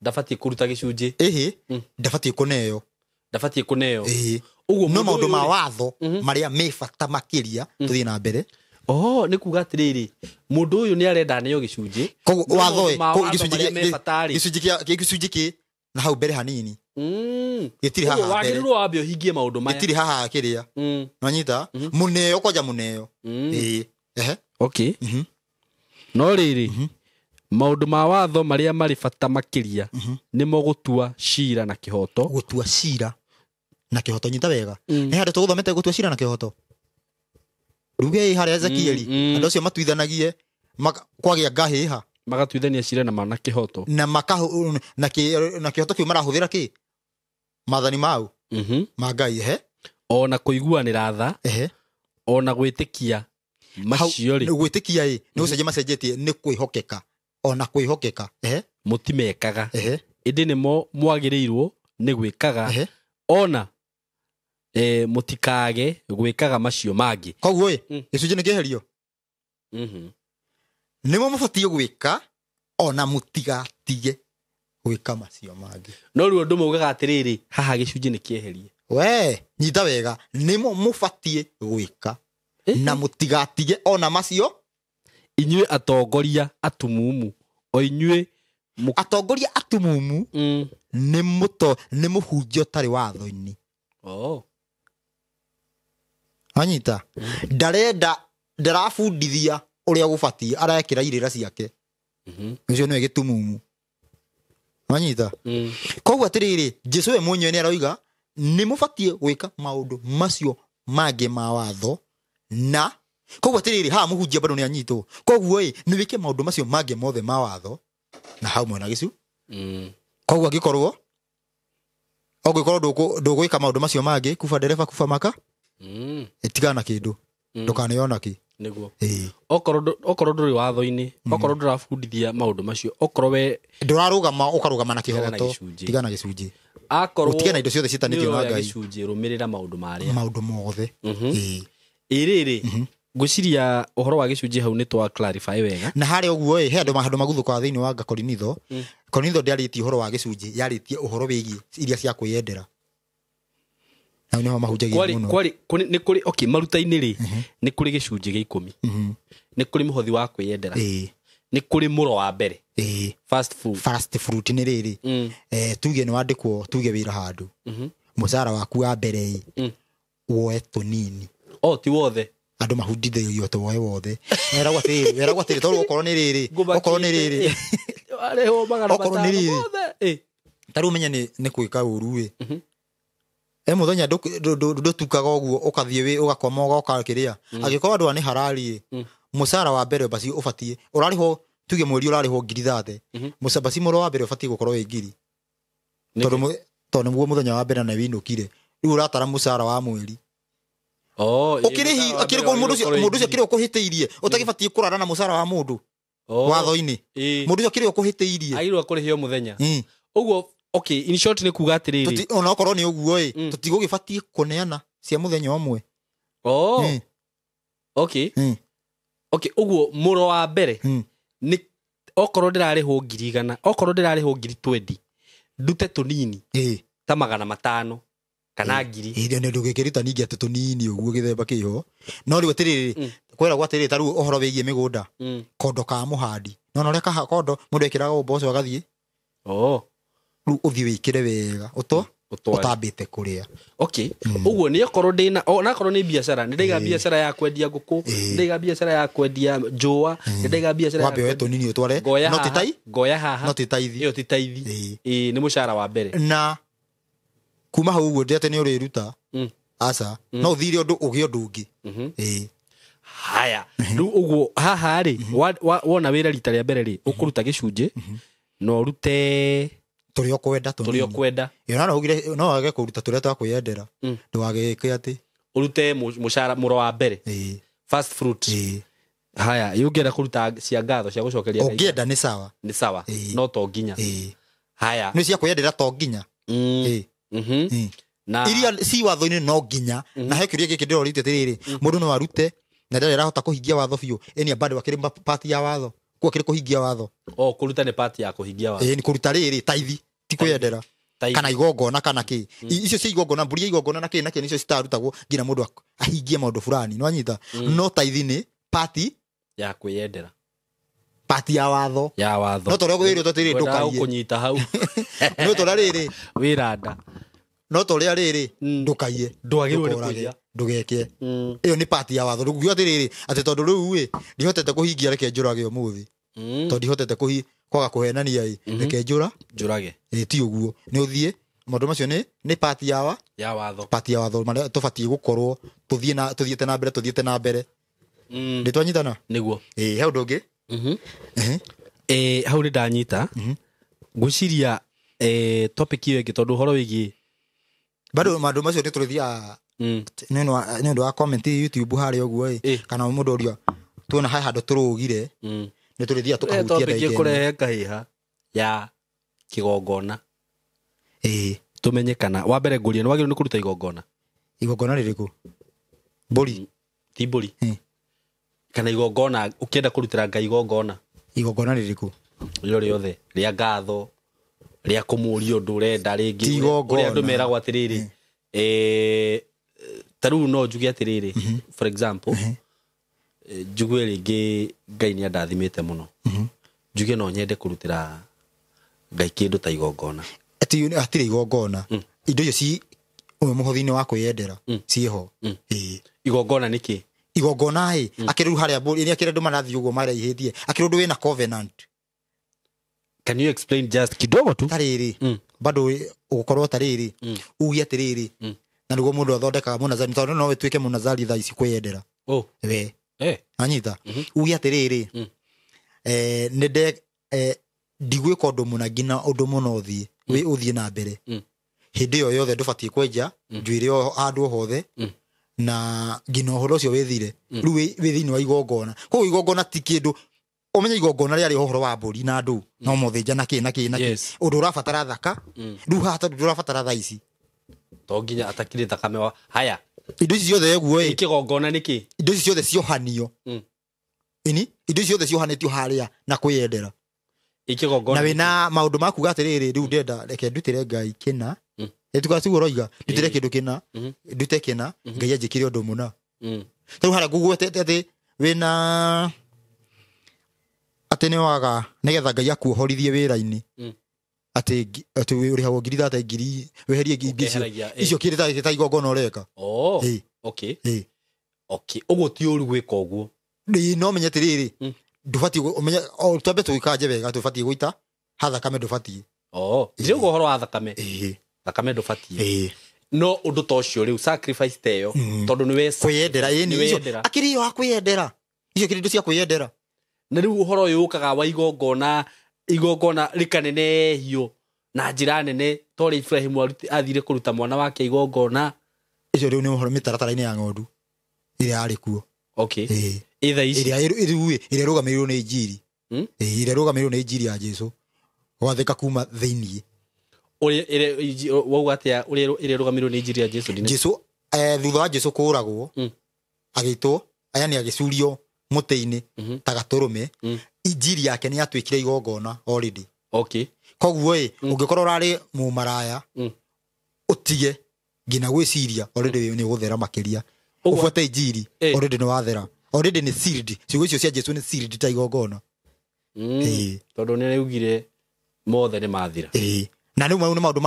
[SPEAKER 2] ndabatiĩ kũruta gĩcunjĩ
[SPEAKER 1] ndabatiĩ kũneo
[SPEAKER 2] ũguo
[SPEAKER 1] no maũndũ ma watho marĩa me bata makĩria tũthiĩ na mbere
[SPEAKER 2] nĩ kuga atĩrĩrĩ mũndũ ũyũ nĩ arenda aneo gĩcunjĩ
[SPEAKER 1] koguo watho gĩcunjĩ kĩ na hau mbere hanini gĩtirĩ haha mbere
[SPEAKER 2] wagĩrĩirwo wambe ũhingie maũndũ maya
[SPEAKER 1] gĩtirĩ haha kĩrĩa wanyita mũneo kwanja mũneo
[SPEAKER 2] okay no rĩrĩ maũndũ ma watho marĩa marĩ bata makĩria nĩmo gũtua cira na kĩhoto nyita wega nĩ handũ tũgũthomete gũtua cira na kĩhoto ruge harĩa Ezekieli andũ acio matuithanagie kwagĩa ngahĩha magatuithania cira na mana kĩhoto
[SPEAKER 1] na kĩhoto kĩu marahũthĩra kĩ maathani mau ma Ngai
[SPEAKER 2] ona kũiguanĩra tha ona gwĩtĩkia macio rĩ
[SPEAKER 1] gwĩtĩkia nĩ gũcenjia macenjetie nĩ kwĩhokeka ona kwĩhokeka
[SPEAKER 2] mũtimekaga ĩndĩ nĩmo mwagĩrĩirwo nĩ gwĩkaga ona mũtikage gwĩkaga macio mangĩ
[SPEAKER 1] koguo gĩcunjĩ nĩ kĩeherio nĩmo mũbatiĩ gwĩka ona mũtigatige gwĩka macio mangĩ
[SPEAKER 2] no rĩu andũ maugaga atĩrĩrĩ haha gĩcunjĩ nĩ kĩeherie
[SPEAKER 1] we nyita wega nĩmo mũbatiĩ gwĩka na mũtigatige ona macio
[SPEAKER 2] inyuĩ atongoria atumumu o inyuĩ
[SPEAKER 1] atongoria atumumu nĩ mũhunjia ũtarĩ watho-inĩ anyita ndarabundithia ũrĩa gũbatiĩ arekĩra irĩra ciake ũcio nĩwe gĩtumumu anyita koguo atĩrĩrĩ Jesũ we mwenyewe nĩ aroiga nĩ mũbatiĩ gwĩka maũndũ macio mangĩ ma watho na koguo atĩrĩrĩ haha mũhunjia bado nĩ anyitwo koguo nĩ wĩke maũndũ macio mangĩ mothe ma watho na hau mwena gĩcu koguo angĩkorwo ndũgwĩka maũndũ macio mangĩ kuba ndereba kuba maka ĩtigana na kĩndũ ndũkaneo nakĩ
[SPEAKER 2] nĩguo okorwo ndũrĩ watho-inĩ okorwo ndũrabundithia maũndũ macio okorwo we
[SPEAKER 1] ndũrarũgama ũkarũgama na kĩhoto tigana gĩcunjĩ ũtige na indo ciothe citanĩtio na Ngai
[SPEAKER 2] gĩcunjĩ rũmĩrĩra maũndũ marĩa
[SPEAKER 1] maũndũ mothe
[SPEAKER 2] ĩrĩrĩ ngwĩciria ũhoro wa gĩcunjĩ hau nĩ twa clarify wega
[SPEAKER 1] na harĩa ũguo he andũ maguthũka thĩinĩ wa Korinitho ndĩarĩtie ũhoro wa gĩcunjĩ yarĩtie ũhoro wĩgiĩ iria cia kwĩyendera na nĩho mahunjagia mũno
[SPEAKER 2] nĩ kũrĩ maruta-inĩ rĩ nĩ kũrĩ gĩcunjĩ gĩa 10 nĩ kũrĩ mũhothi wa kwĩyendera nĩ kũrĩ mũro wa mbere first fruit
[SPEAKER 1] nĩ rĩrĩ tuge nĩ wandĩkwo tuge wĩra handũ mũcara waku wa mbere woe tũnini
[SPEAKER 2] ti wothe
[SPEAKER 1] andũ mahundithĩrio tuoe wothe weragwo atĩrĩ tondũ okorwo nĩ rĩrĩ tarĩ ũmenye nĩ gwĩka ũru mũthenya ndũtukaga ũguo ũkathiĩ ũgakoma ũgoka kĩrĩa angĩkorwo andũ nĩ harari mũcara wa mbere basi ũbatiĩ ũrarĩhwo tuge mweri ũrarĩhwo 30,000 basi mũro wa mbere ũbatiĩ gũkorwo wĩ 1,000 tondũ nĩguo mũthenya wa mbere na winũkire rĩu ũratara mũcara wa mweri mũndũ ũcio kĩrĩa ũkũhĩtĩirie ũtagĩbatiĩ kũrara na mũcara wa mũndũ watho-inĩ mũndũ ũcio kĩrĩa ũkũhĩtĩirie
[SPEAKER 2] agĩrĩirwo kũrĩhio mũthenya ũguo Okay, in short ni kuga atiriri
[SPEAKER 1] ona okorwo ni uguo tutigũgĩbatie kuneana cia muthenya umwe.
[SPEAKER 2] Okay. Okay, uguo muro wa mbere ni okorwo ndirarĩhwo 100,000, okorwo ndirarĩhwo 20,000 ndute tunini ta 500 kana 1,000
[SPEAKER 1] ndio ndũgĩkĩruta ningi atĩ tunini ũguo gĩthemba kĩho. No rĩu atiriri kwera gwa atiriri taru ũhoro wĩgie mĩgũnda kondo ka mũhandi no ũrĩa kaha kondo mũndũ ekĩraga ũmboco agathiĩ rĩu ũthiĩ wĩkĩre wega utambĩte kũrĩa.
[SPEAKER 2] Okay, uguo ni okorwo ndina onakorwo ni biashara ni ndaiga biashara ya kwendia nguku, ndaiga biashara ya kwendia njũa, ndaiga biashara
[SPEAKER 1] ya kwendia tunini utware
[SPEAKER 2] no titai goya haha
[SPEAKER 1] no titaithi
[SPEAKER 2] iyo titaithi ni mushara wa mbere
[SPEAKER 1] na kuma hau uguo ndete ni uriruta asa no thiri undu ugi undu ungi
[SPEAKER 2] haya rĩu uguo haha ri wona wĩra rita rĩa mbere ri ukuruta gĩcunjĩ no rute
[SPEAKER 1] tũrĩa kwenda yona no ugire no wage kuruta tũrĩa twa kwendera ndwageke ati
[SPEAKER 2] urute mushara muro wa mbere first fruit haya yungera kuruta cia ngatho cia gucokeria
[SPEAKER 1] ngai ni sawa
[SPEAKER 2] no to nginya haya
[SPEAKER 1] ni cia kwendera to nginya na iria si watho-ini no nginya na he kiria giki ndiro rite tiriri mundu no arute na ndarera hota kuhingia watho biu eni bado akiri party ya watho kwa kiri kuhingia watho
[SPEAKER 2] kuruta ni party ya kuhingia watho
[SPEAKER 1] ni kuruta riri taithi ti kwendera kana igongona kana ki icio cia igongona mburi igongona na ki nicio citarutagwo nginya mundu ahingie maundu fulani no anyita no taithi ni party
[SPEAKER 2] ya kwendera
[SPEAKER 1] party ya watho no tore gwirwo totiriri ndukarie
[SPEAKER 2] kunyita hau
[SPEAKER 1] no tore riri
[SPEAKER 2] wiranda
[SPEAKER 1] no tore riri ndukaie
[SPEAKER 2] ndwagirwo ni kuja
[SPEAKER 1] ndugeke iyo ni party ya watho rugio atiriri ati tondu riu ndihotete kuhingia reke njurage umuthi tondu ndihotete kwaga kuhenania reke njurage ti uguo ni uthie maundu macio ni party ya
[SPEAKER 2] watho
[SPEAKER 1] party ya watho maria tubatie gukorwo tuthiete na mbere nditwanyitana
[SPEAKER 2] niguo
[SPEAKER 1] hau ndungi
[SPEAKER 2] hau ndanyita ngwiciria topic iyo ingi tondu horo wigi
[SPEAKER 1] bado maundu macio ni turithia nendo wa comment YouTube hari uguo kana mundu uria tuona hai handu turugire ni turithia tukahutia
[SPEAKER 2] ndege kurehe kahiha ya kigongona tumenyekana wa mbere nguria ni wagiro ni kuruta igongona ririku mburi ti mburi kana igongona ukienda kurutira ngai igongona
[SPEAKER 1] ririku
[SPEAKER 2] iro riothe ria ngatho ria kumuria undu urenda ringi uria andu meragwo atiriri taru no njuge atiriri for example njuge ringi ngai ni andathimite muno njuge no nyende kurutira ngai kindu ta igongona
[SPEAKER 1] atire igongona indo icio ci muhothi-ini wa kwiyendera ciho
[SPEAKER 2] igongona niki
[SPEAKER 1] igongona akiru haria mburi ni akire ndu marathi uguo maraihitie akiru ndu wina covenant.
[SPEAKER 2] Can you explain just kidogo tu
[SPEAKER 1] tariri bado ugukorwo tariri ugi atiriri na niguo mundu athondekaga munazari tondu no wituike munazari thaa ici kwiyendera we anyita ugi atiriri ninde ndigwika undu munagina undu muno uthie we uthie na mbere hindi yo yothe ndubatie kwenja njuire o handu hothe na ngina horo cio withire riu wi thiini wa igongona koguo igongona ti kindu umenya igongona riari horo wa mburi na andu no muthinja na ki undu urabatara thaka riu hata ndurabatara thaa ici
[SPEAKER 2] to nginya atakire thakame wa haya
[SPEAKER 1] indo ici ciothe guo
[SPEAKER 2] ikigongona niki
[SPEAKER 1] indo ici ciothe ciohanio ini indo ici ciothe ciohanitio haria na kwiyendera
[SPEAKER 2] ikigongona
[SPEAKER 1] na wina maundu maku gatiriri riu ndenda reke ndutire ngai kina etukasigu roiga ndutire kindu kina ndute kina ngai anjikire undu muna riu haria ngugwete ati wina atene waga nigetha ngai akuohorithie wira-ini ati urihagwo 30,000 weherie icio kiri ta igongona ureka
[SPEAKER 2] okay uguo ti uru gwika uguo
[SPEAKER 1] no menye tiriri ndubatie umenya twambe twikanje wega tubatie guita hathakame ndubatie
[SPEAKER 2] ndio guhoro wa thakame thakame ndubatie no undu to cio riu sacrifice teyo tondu ni we
[SPEAKER 1] kwiyendera akiri yo akwiyendera icio kiri ndu cia kwiyendera
[SPEAKER 2] na riu uhoro uyu ukaga wa igongona rikanene hiyo na njira nene tori Ibrahim athire kuruta mwana wake igongona
[SPEAKER 1] icio riu ni uhoro mitaratara-ini ya ng'ondu iria ari kuo
[SPEAKER 2] either ici
[SPEAKER 1] iria rugamirwo ni injiri iria rugamirwo ni injiri ya Jesu gwathika kuma thiini
[SPEAKER 2] wauga atia ire rugamirwo ni injiri ya Jesu dine
[SPEAKER 1] Jesu thutha wa Jesu kũragwo agĩtwo yani agĩcurio mũtĩ-inĩ ta gatũrũme injiri yake nĩ yatuĩkire igongona already.
[SPEAKER 2] Okay.
[SPEAKER 1] Koguo ũngĩkorwo ũrarĩ mũmaraya ũtige ngina gwĩciria already nĩ ũgũthera makĩria ũbuate injiri already nĩ wathera already nĩ sealed. Ciugo icio cia Jesu nĩ sealed ta igongona.
[SPEAKER 2] Tondũ nĩ augire mothe nĩ mathira.
[SPEAKER 1] Na nĩ maũndũ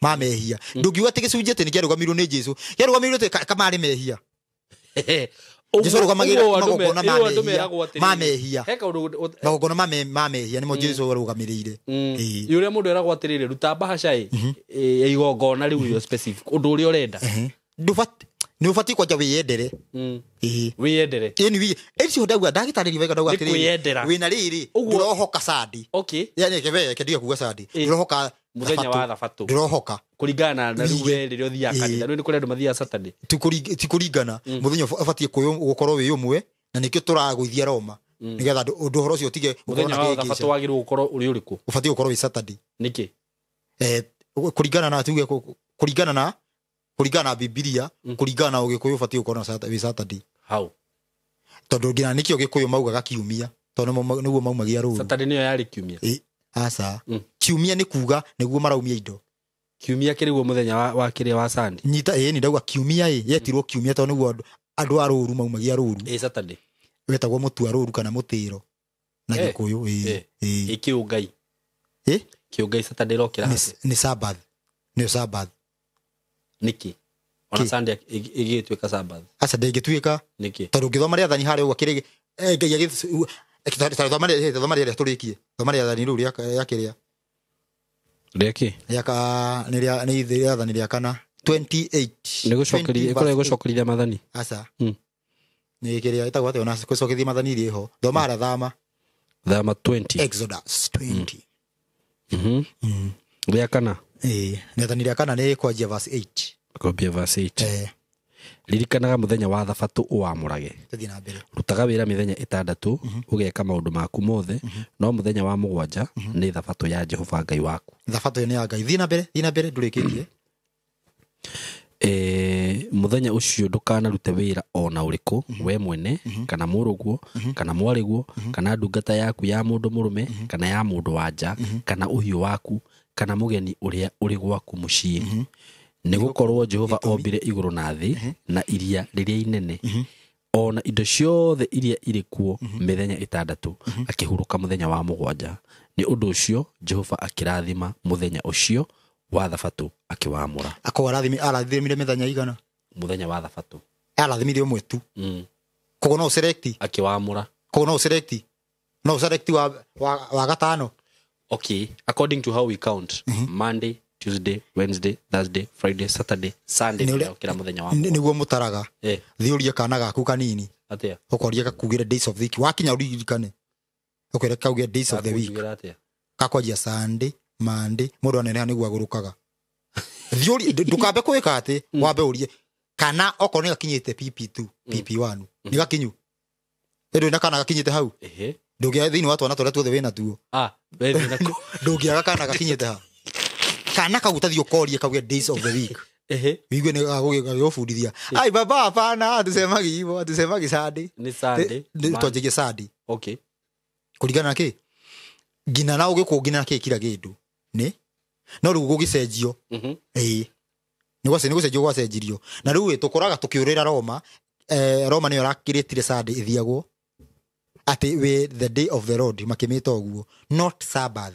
[SPEAKER 1] mamehia. Ndũngiuga atĩ gĩcunjĩ atĩ nĩ kĩarũgamirwo nĩ Jesu. Kĩarũgamirwo atĩ kamarĩ mehia. Jesu arũgamagĩra magongona mamehia. Magongona mamehia nĩmo Jesu arũgamĩrĩire.
[SPEAKER 2] Yũrĩa mũndũ eragwo atĩrĩrĩ ruta bahasha ya igongona rĩu yo specific ũndũ ũrĩa ũrenda.
[SPEAKER 1] Nĩ ũbatiĩ kwanja wĩyendere.
[SPEAKER 2] Wĩyendere.
[SPEAKER 1] Ĩcio ndagĩtarĩria wega ndauga atĩrĩrĩ wĩna rĩrĩ ndũrohoka Sunday.
[SPEAKER 2] Okay.
[SPEAKER 1] Yani kendiga kuga Sunday ndũrohoka
[SPEAKER 2] muthenya wa thabatũ
[SPEAKER 1] ndũrohoka
[SPEAKER 2] kũringana na rĩu rĩrĩa ũthiaga kanitha nĩ kũrĩ andũ mathiaga Saturday
[SPEAKER 1] ti kũringana muthenya ũbatiĩ gũkorwo wĩ ũmwe na nĩkĩo tũragũithia Roma nĩgetha ũndũ ũhoro ũcio ũtige
[SPEAKER 2] muthenya wa thabatũ wagĩrĩirwo gũkorwo ũrĩ ũrĩkũ
[SPEAKER 1] ũbatiĩ gũkorwo wĩ Saturday
[SPEAKER 2] nĩkĩ
[SPEAKER 1] kũringana na tuge kũringana na Biblia kũringana na Ũgĩkũyũ ũbatiĩ gũkorwo wĩ Saturday.
[SPEAKER 2] How?
[SPEAKER 1] Tondũ ngina nĩkĩo Gĩkũyũ maugaga kiumia tondũ nĩguo maumagia rũru.
[SPEAKER 2] Saturday nĩyo yarĩ kiumia.
[SPEAKER 1] Aca kiumia nĩ kuga nĩguo maraumia indo.
[SPEAKER 2] Kiumia kĩrĩguo mũthenya wa kĩrĩa wa Sunday.
[SPEAKER 1] Nyita nĩ ndauga kiumia yetirwo kiumia tondũ nĩguo andũ a rũru maumagia rũru.
[SPEAKER 2] Saturday
[SPEAKER 1] wetagwo mũtu wa rũru kana mũtĩro na Gĩkũyũ
[SPEAKER 2] kĩũngai kĩũngai Saturday rokĩra
[SPEAKER 1] nĩ Sabbath nĩ Sabbath
[SPEAKER 2] niki ona Sunday igĩtuĩka Sabbath.
[SPEAKER 1] Aca ndĩngĩtuĩka
[SPEAKER 2] niki
[SPEAKER 1] tondũ ngĩthoma rĩathani harĩa ũguo kĩrĩ thoma rĩrĩa tũrĩkie thoma rĩathani rĩu rĩa kĩrĩa
[SPEAKER 2] rĩaki
[SPEAKER 1] nĩ rĩathani rĩa kana 28
[SPEAKER 2] nĩ gũcokerithia mathani.
[SPEAKER 1] Aca nĩ kĩrĩa ĩtagwo atĩ ona gũcokerithia mathani irĩ ho thoma harĩa
[SPEAKER 2] thama 20
[SPEAKER 1] Exodus 20
[SPEAKER 2] rĩa kana
[SPEAKER 1] rĩathani rĩa kana nĩ kwanjia verse 8
[SPEAKER 2] kwambia verse 8 ririkanaga mũthenya wa thabatũ ũwamũrage rutaga wĩra mĩthenya 6 ũgeka maũndũ maku mothe no mũthenya wa mũgwanja nĩ thabatũ ya Jehova Ngai waku. Thabatũ
[SPEAKER 1] nĩ ya Ngai. Thiĩ na mbere ndũrĩkĩtie.
[SPEAKER 2] Mũthenya ũcio ndũkanarute wĩra ona ũrĩkũ we mwene kana mũrũguo kana mwarĩguo kana ndungata yaku ya mũndũ mũrũme kana ya mũndũ wanja kana ũhiũ waku kana mũgeni ũrĩa ũrĩ gwaku mũciĩ. Nĩgũkorwo Jehova ombire igũrũ na thĩ na iria rĩrĩa inene ona indo ciothe iria irĩ kuo mĩthenya 6 akĩhurũka mũthenya wa mũgwanja. Nĩ ũndũ ũcio Jehova akĩrathima mũthenya ũcio wa thabatũ akĩwamũra.
[SPEAKER 1] Arathimire mĩthenya igana
[SPEAKER 2] mũthenya wa thabatũ
[SPEAKER 1] arathimire ũmwe tu. Koguo no select
[SPEAKER 2] akĩwamũra.
[SPEAKER 1] Koguo no select wa gatano.
[SPEAKER 2] Okay, according to how we count Monday, Tuesday, Wednesday, Thursday, Friday, Saturday, Sunday kila mũthenya wa
[SPEAKER 1] nĩguo mũtaraga. Thiũria kana gaku kanini
[SPEAKER 2] atia
[SPEAKER 1] ũkoria gakugire days of the week wakinya uririkane ũkwĩra kauge days of the week kakwanjia Sunday Monday mũndũ aneneha nĩguo agũrũkaga. Thiũria ndũkambe kwĩka atĩ wambe ũrie kana okorwo nĩ gakinyĩte PP2 PP1 nĩ gakinyu ĩndũ ĩna kana gakinyĩte hau ndũngĩa thĩinĩ wa twana tũrĩa tuothe wĩna tuo ndũngĩaga kana gakinyĩte ha kana kagutathiĩ ũkorie kauge days of the week wigue nĩ gagũbundithia ai baba hapana atusemaga hivyo atusemaga Sunday
[SPEAKER 2] ni Sunday
[SPEAKER 1] twanjagia Sunday.
[SPEAKER 2] Okay,
[SPEAKER 1] kũringana na kĩ ngina na ũgĩkũngina na kĩ kila kĩndũ nĩ no rĩu gũgĩcenjio nĩ gũcenjio gwacenjirio na rĩu tũkoraga tũkĩũrĩra Roma. Roma nĩyo rakĩrĩtire Sunday ithiagwo atĩ we the day of the Lord makĩmĩta ũguo not Sabbath.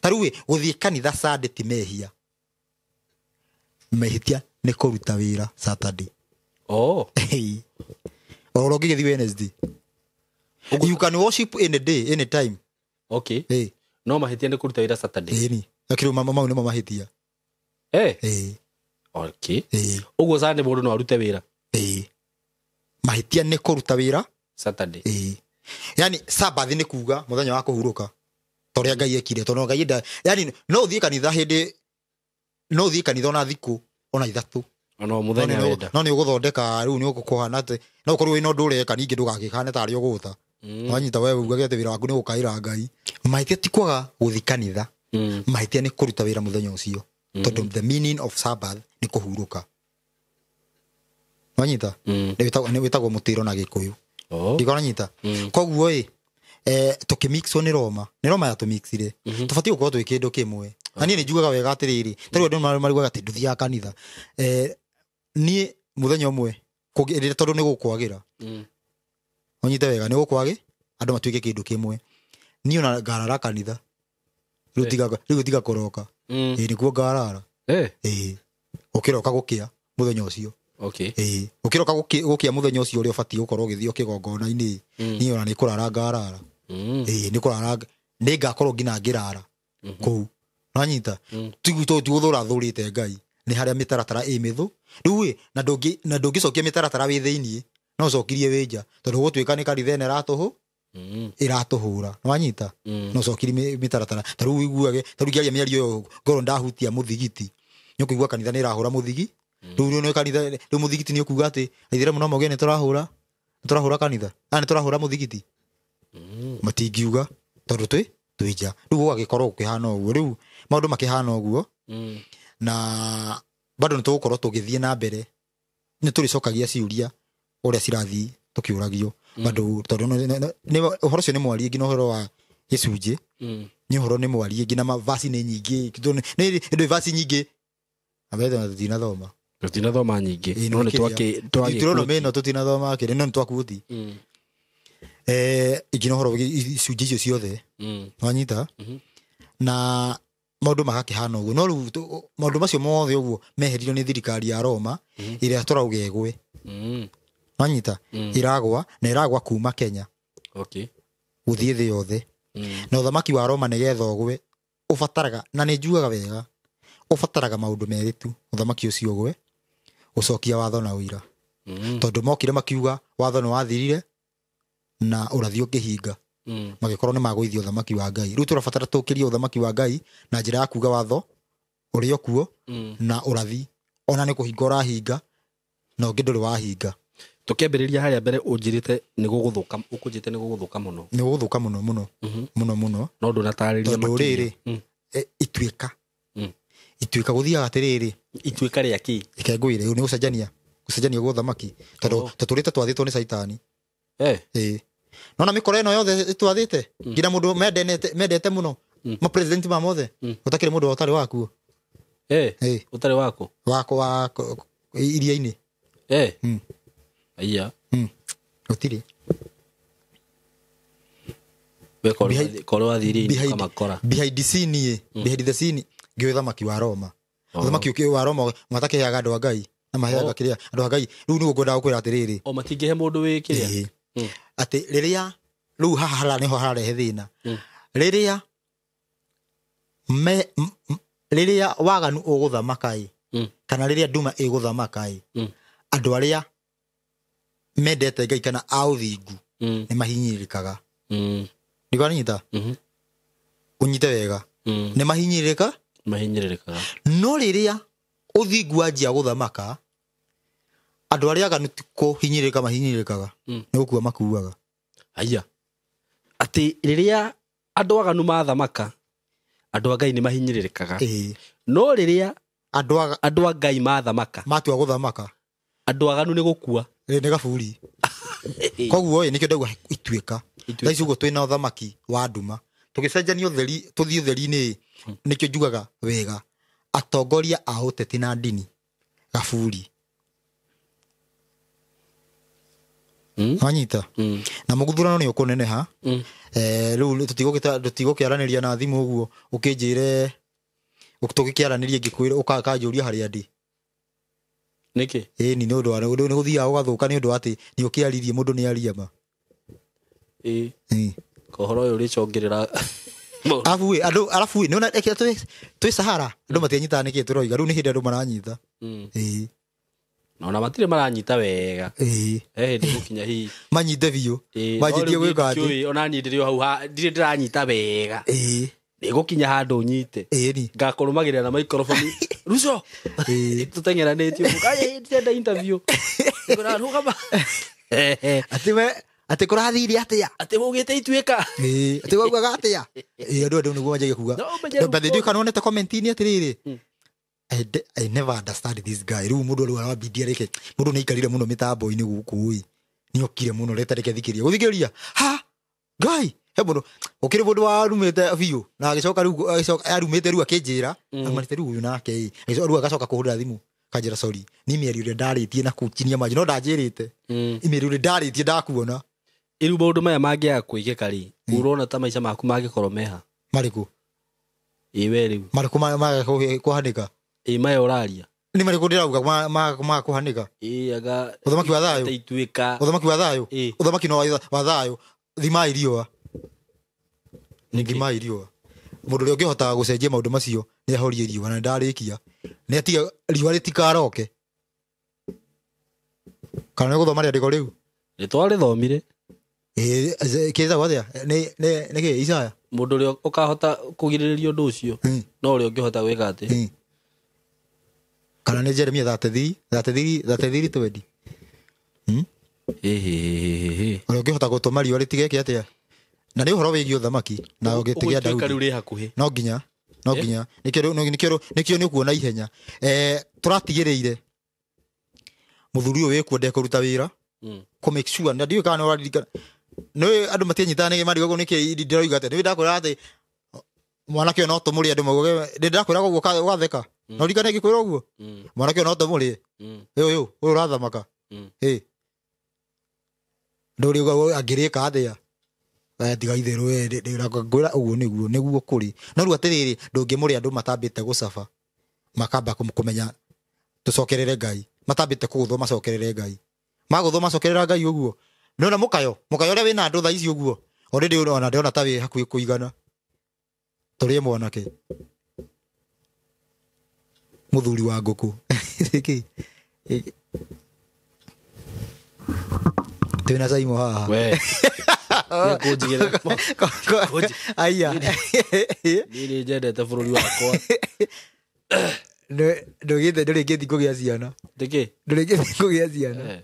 [SPEAKER 1] Ta rĩu gũthiĩ kanitha Sunday ti mehia mehĩtia nĩ kũruta wĩra Saturday. Oro ũngĩgĩthiĩ Wednesday you can worship any day any time.
[SPEAKER 2] Okay, no mahĩtia nĩ kũruta wĩra Saturday.
[SPEAKER 1] Ni akĩrũ mau nĩmo mahĩtia.
[SPEAKER 2] Okay, ũguo Sunday mũndũ no arute wĩra. Mahĩtia
[SPEAKER 1] nĩ kũruta wĩra
[SPEAKER 2] Saturday.
[SPEAKER 1] Yani Sabbath nĩ kuga mũthenya wa kũhurũka torĩa Ngai ekire tondũ Ngai enda yani no ũthiĩ kanitha hĩndĩ no ũthiĩ kanitha ona thikũ ona ithatũ
[SPEAKER 2] no mũthenya wenda
[SPEAKER 1] no nĩ ũgũthondeka rĩu nĩ ũgũkũhana atĩ no ũkorwo wĩna ũndũ ũreka ningĩ ndũgagĩkane ta arĩ ũgũtha wanyita wewe uga atĩ wĩra waku nĩ gũkaĩra Ngai. Mahĩtia ti kwaga gũthiĩ kanitha mahĩtia nĩ kũruta wĩra mũthenya ũcio tondũ the meaning of Sabbath nĩ kũhurũka wanyita nĩ wĩtagwo mũtĩro na Gĩkũyũ ndikona nyita koguo tũkĩmixwo nĩ Roma yatũmixire tũbatiĩ gũkorwo twĩ kĩndũ kĩmwe na niĩ nĩ njugaga wega atĩrĩrĩ tarĩu andũ mariguaga atĩ ndũthiaga kanitha niĩ mũthenya ũmwe tondũ nĩ gũkwagĩra onyite wega nĩ gũkwagĩ andũ matuĩke kĩndũ kĩmwe niĩ ona ngarara kanitha rĩu tiga kũroka nĩkuo ngarara ũkĩroka gũkĩa mũthenya ũcio ũkĩroka gũkĩa mũthenya ũcio ũrĩa ũbatiĩ gũkorwo ũgĩthiĩ kĩgongona-inĩ niĩ ona nĩ kũrara ngarara nĩ kũrara nĩ ngakorwo nginya ngĩrara kũu nanyita tiguthũra thũrĩte Ngai nĩ harĩa mĩtaratara mĩthũ rĩu na ndũngĩcokia mĩtaratara wĩ thĩiniĩ no cokirie wĩ nja tondũ gũtuĩka nĩ kanitha ĩno ĩratũhũra nĩwanyita no cokirie mĩtaratara tarĩu wĩiguage tarĩu ngĩaria mĩario ĩyo ngorwo ndahutia mũthigiti nĩ ũkũigua kanitha nĩ ĩrahũra mũthigi rĩu nĩ kanitha rĩu mũthigiti nĩ ũkuga atĩ aithĩramu no moge nĩ tũrahũra kanitha nĩ tũrahũra mũthigiti matingiuga tondũ twĩ nja rĩu gũgagĩkorwo gũkĩhana ũguo rĩu maũndũ makĩhana ũguo na bado nĩ tũgũkorwo tũgĩthiĩ na mbere nĩ tũrĩcokagia ciũria ũrĩa cirathiĩ tũkĩũragio bado tondũ ũhoro ũcio nĩ mwarie nginya ũhoro wa gĩcunjĩ nĩ ũhoro nĩ mwarie nginya vaci nĩ nyingĩ nĩ vaci nyingĩ abetha tũtinathoma nyingĩ no nĩ twakĩ tũtinathoma kĩrĩ no nĩ twakuti nginya ũhoro icunjĩ icio ciothe wanyita na maũndũ magakĩhana ũguo no rĩu maũndũ macio mothe ũguo meheririo nĩ thirikari ya Roma ĩrĩa tũrauga ĩgwe wanyita ĩragwa na ĩragwa kuma Kenya gũthiĩ thĩ yothe na ũthamaki wa Roma nĩgetha ũgwe ũbataraga na nĩ njugaga wega ũbataraga maũndũ merĩ tu ũthamaki ũcio ũgwe ũcokia watho na ũira tondũ mokire makiuga watho nĩ wathirire na ũrathi ũkĩhinga magĩkorwo nĩ magũithia ũthamaki wa Ngai rĩu tũrabatara tũkĩrie ũthamaki wa Ngai na njĩra ya kuga watho ũrĩ o kuo na ũrathi ona nĩ kũhinga ũrahinga na ũngĩ ndũrĩ wahinga
[SPEAKER 2] tũkĩambĩrĩria harĩa mbere ũnjĩrĩte nĩ gũgũthũka ũkũnjĩte nĩ gũgũthũka mũno mũno no ndũnatarĩria
[SPEAKER 1] makĩria ituĩka gũthiaga atĩrĩrĩ
[SPEAKER 2] ituĩka rĩa kĩ
[SPEAKER 1] ikengũire nĩ gũcenjania gwa ũthamaki tondũ tũtũrĩte twathĩtwo nĩ caitani nona mĩkora ĩno yothe twathĩte nginya mũndũ mendete mũno mapresidenti ma mothe ũtakĩrĩ mũndũ ũtarĩ wakuo
[SPEAKER 2] ũtarĩ
[SPEAKER 1] wako iria-inĩ
[SPEAKER 2] aya
[SPEAKER 1] ũtirĩ
[SPEAKER 2] korwo wathirĩ kamakora
[SPEAKER 1] behind the scene ngĩũ ũthamaki wa Roma ũthamaki wa Roma matakĩheaga andũ a Ngai na maheaga kĩrĩa andũ a Ngai rĩu nĩguo ngwendaga gũkwĩra atĩrĩrĩ
[SPEAKER 2] o matingĩhe mũndũ wĩ kĩrĩa
[SPEAKER 1] atĩ rĩrĩa rĩu haha nĩho hararehe thĩna rĩrĩa waganu ũgũthamaka kana rĩrĩa nduma ĩgũthamaka andũ arĩa mendete Ngai kana a ũthingu nĩ mahinyĩrĩkaga ndikanyita ũnyite wega nĩ mahinyĩrĩkaga no rĩrĩa ũthingu wanjia gũthamaka andũ arĩa aganu kũhinyĩrĩka mahinyĩrĩkaga nĩ gũkua makuaga
[SPEAKER 2] aya atĩ rĩrĩa andũ aganu mathamaka andũ a Ngai nĩ mahinyĩrĩkaga no rĩrĩa andũ a Ngai mathamaka
[SPEAKER 1] matua gũthamaka
[SPEAKER 2] andũ aganu nĩ gũkua
[SPEAKER 1] nĩ gaburi koguo nĩkĩo ndauga ituĩka thaici ũguo twĩna ũthamaki wa nduma tũgĩcenjania ũtheri tũthiĩ ũtheri-inĩ nĩkĩo njugaga wega atongoria a ũteti na ndini gaburi wanyita na mũguthurano nĩ ũkũneneha rĩu tũtigũkĩaranĩria na thimũ ũguo ũkĩnjĩre tũgĩkĩaranĩria ngĩkwĩra ũkanjũria harĩa ndĩ
[SPEAKER 2] nĩkĩ
[SPEAKER 1] nĩ ũndũ wa nĩ gũthiaga ũgathũka nĩ ũndũ wa atĩ nĩ ũkĩaririe mũndũ nĩ aria ma
[SPEAKER 2] kohoro ũyũ ũrĩcongerera
[SPEAKER 1] arabu nĩona twĩ Sahara andũ matianyitaga nĩkĩ tũroiga rĩu nĩ hĩndĩ andũ maranyita
[SPEAKER 2] ona matirĩ maranyita wega hĩndĩ gũkinya hihi
[SPEAKER 1] manyite biũ manjitie gwĩka atĩ
[SPEAKER 2] ona niĩ ndĩrĩ o hau ndirĩ ndĩranyita wega nĩ gũkinya handũ nyite ngakũrũmagĩrĩra na microphone Ruco tũteng'eranĩtio ndĩrenda interview atĩ we
[SPEAKER 1] ati kurathire atia
[SPEAKER 2] ati mugite ituika
[SPEAKER 1] ati waugaga atia andu niguo manjagia kuga but they do kanonete comment-ini atiriri I never understand this guy riu mundu riu arabidia reke mundu ni ikarire muno mitambo-ini guku ni okire muno reta reke thikiria guthikiria ha guy mundu ukiri mundu warumite biu na agicoka riu arumite riu akinjira amarite riu uyu nake riu agacoka kuhurira thimu kanjira sorry ni mieri uri ndaritie na kukinia maji no ndanjirite imieri uri ndaritie ndakuona
[SPEAKER 2] iru maundu maya mangia kuigika ri urona ta maica maku magikorwo meha
[SPEAKER 1] mariku
[SPEAKER 2] iwe riu
[SPEAKER 1] mariku kuhanika
[SPEAKER 2] maya uraria
[SPEAKER 1] ni mariku ndirauga ma kuhanika
[SPEAKER 2] aga
[SPEAKER 1] uthamaki wa thayo
[SPEAKER 2] ituika
[SPEAKER 1] uthamaki wa thayo uthamaki no wa thayo thima irio ni thima irio mundu ri ungihota gucenjia maundu macio ni ahorie irio na ndarikia ni atiga riwa ritikaroke kana ni guthoma riandiko riu
[SPEAKER 2] ritwari thomire
[SPEAKER 1] kiza wathia ni ki Isaya
[SPEAKER 2] mundu ri ukahota kugiririria undu ucio no ri ungihota gwika ati
[SPEAKER 1] kana ni Jeremia 33:20 uri ungihota gutuma riwa ritigeke atia na ni uhoro wigi uthamaki na ugitigia Daudi no nginya nikio ni kuona ihenya turatigiriire muthuri uyu wikuo kuruta wira ku make sure na ndio kana uradirika no andu matinyitane marigo niki ndiroiga ati ndakura ati mwanake no tumuri andu magoge ndakura guo ugatheka no rikane gikwira guo mwanake no tumuri uyu urathamaka nduri uga agirika athia tiga itherũ ndĩrakwĩra ũguo nĩguo kũrĩ no rĩu atĩrĩrĩ ndũngĩmũrĩ andũ matambĩte gũcaba makamba kũmenya tũcokerere Ngai matambĩte kũgũthwo macokerere Ngai magũthwo macokerera Ngai ũguo nĩona mũkayo ũrĩa wĩna andũ thaa ici ũguo already ona ndĩona ta wĩ hakuhĩ kũigana tũrĩe mwanake mũthuri wa ngũkũ twĩna caimo haha
[SPEAKER 2] we kunjigera
[SPEAKER 1] aya
[SPEAKER 2] ni njendete bururi wakwa
[SPEAKER 1] ndũrĩngĩthi kũgĩa ciana
[SPEAKER 2] ndĩkĩ
[SPEAKER 1] ndũrĩngĩthi kũgĩa ciana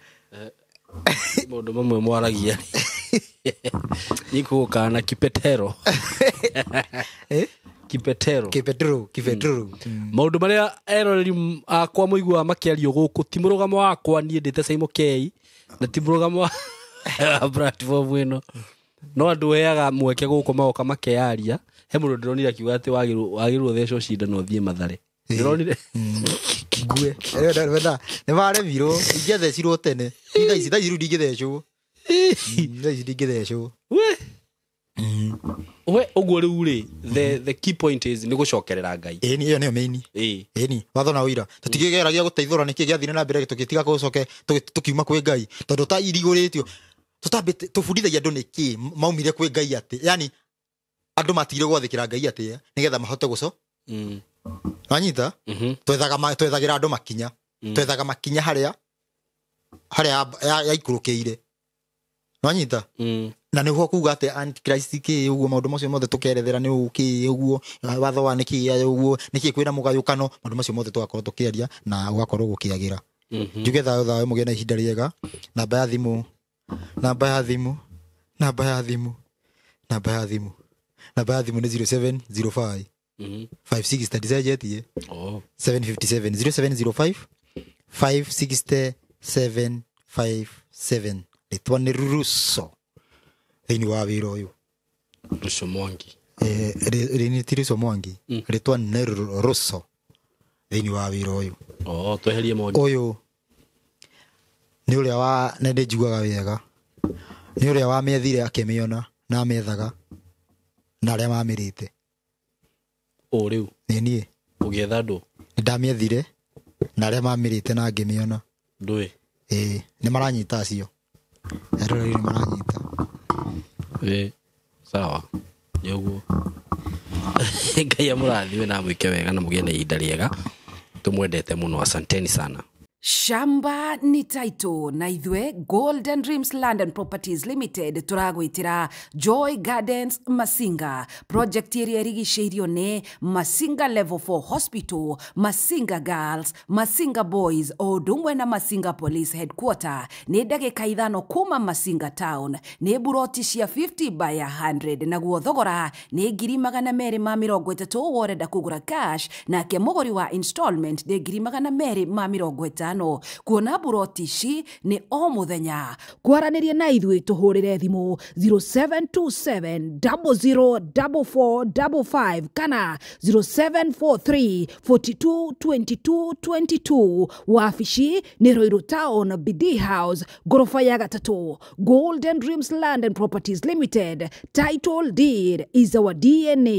[SPEAKER 2] mũndũ mamwe mwaragia nikuka na kipetero kipetero maundu maria eroreri akwa muigua makiario guku ti murugamo wakwa nie ndite Simon K na ti murugamo wa platform ino no andu heaga mweke guku magoka makearia he mundu ndironire akiuga ati wagirwo thecwo cindano thie Mathare ndironire
[SPEAKER 1] ngue ne vare viro igethecirwo tene iga ici thairu ndigithecwo thaici ndigithecwo
[SPEAKER 2] we uguo riu ri the key point is ni gucokerera Ngai
[SPEAKER 1] ni iyo niyo main ni watho na uira tutigegeragia guteithura niki giathine na mbere tugitiga gucoke tukiuma kwi Ngai tondu ta iriguritio tutambite tubudithagia andu niki maumire kwi Ngai ati yani andu matire gwathikira Ngai ati nigetha mahote guco anyita twethagira andu makinya twethaga makinya haria ya ikurukiire anyita na niho kuga ati antichrist ki uguo maundu macio mothe tukerethera ni uki uguo watho wa niki uguo niki kwina mugayukano maundu macio mothe twakorwo tukiaria na ugakorwo gukiagira njuge thayo muge na ihinda riega namba ya thimu ni 0705 5637 757 0705 56757 litwa ni Russo thini wa wira uyu
[SPEAKER 2] Russo Mwangi
[SPEAKER 1] rini Russo Mwangi litwa ni Russo thini wa wira uyu
[SPEAKER 2] tweherie Mwangi
[SPEAKER 1] uyu ni uria wa nende njugaga wega ni uria wa methire akimiona na methaga na aria mamirite
[SPEAKER 2] riu
[SPEAKER 1] nie
[SPEAKER 2] ugietha ndu
[SPEAKER 1] ndamiethire na aria mamirite na ngimiona
[SPEAKER 2] ndui
[SPEAKER 1] ni maranyita acio eroreri ni maranyita
[SPEAKER 2] sawa niguo Ngai amurathime na mwike wega na mugie na ihinda riega tumwendete muno asanteni sana.
[SPEAKER 4] Shamba ni taito na ithwe Golden Dreams Land and Properties Limited turagwitira Joy Gardens Masinga project area rigiceirio ne Masinga Level 4 Hospital, Masinga Girls, Masinga Boys o dumwe na Masinga Police Headquarter ni ndagika ithano kuma Masinga Town ni buroti cia 50 by 100 na guo thogora ni 230 woreda kugura cash na ke mogori wa installment ni 250 kuona buroti ici ni o muthenya. Kwaranirie na ithui tuhurire thimu 0727 004455 kana 0743 42 22 22. Wafici ni Roiru Town BD House gorofa ya gatatu. Golden Dreams Land and Properties Limited, title deed is our DNA.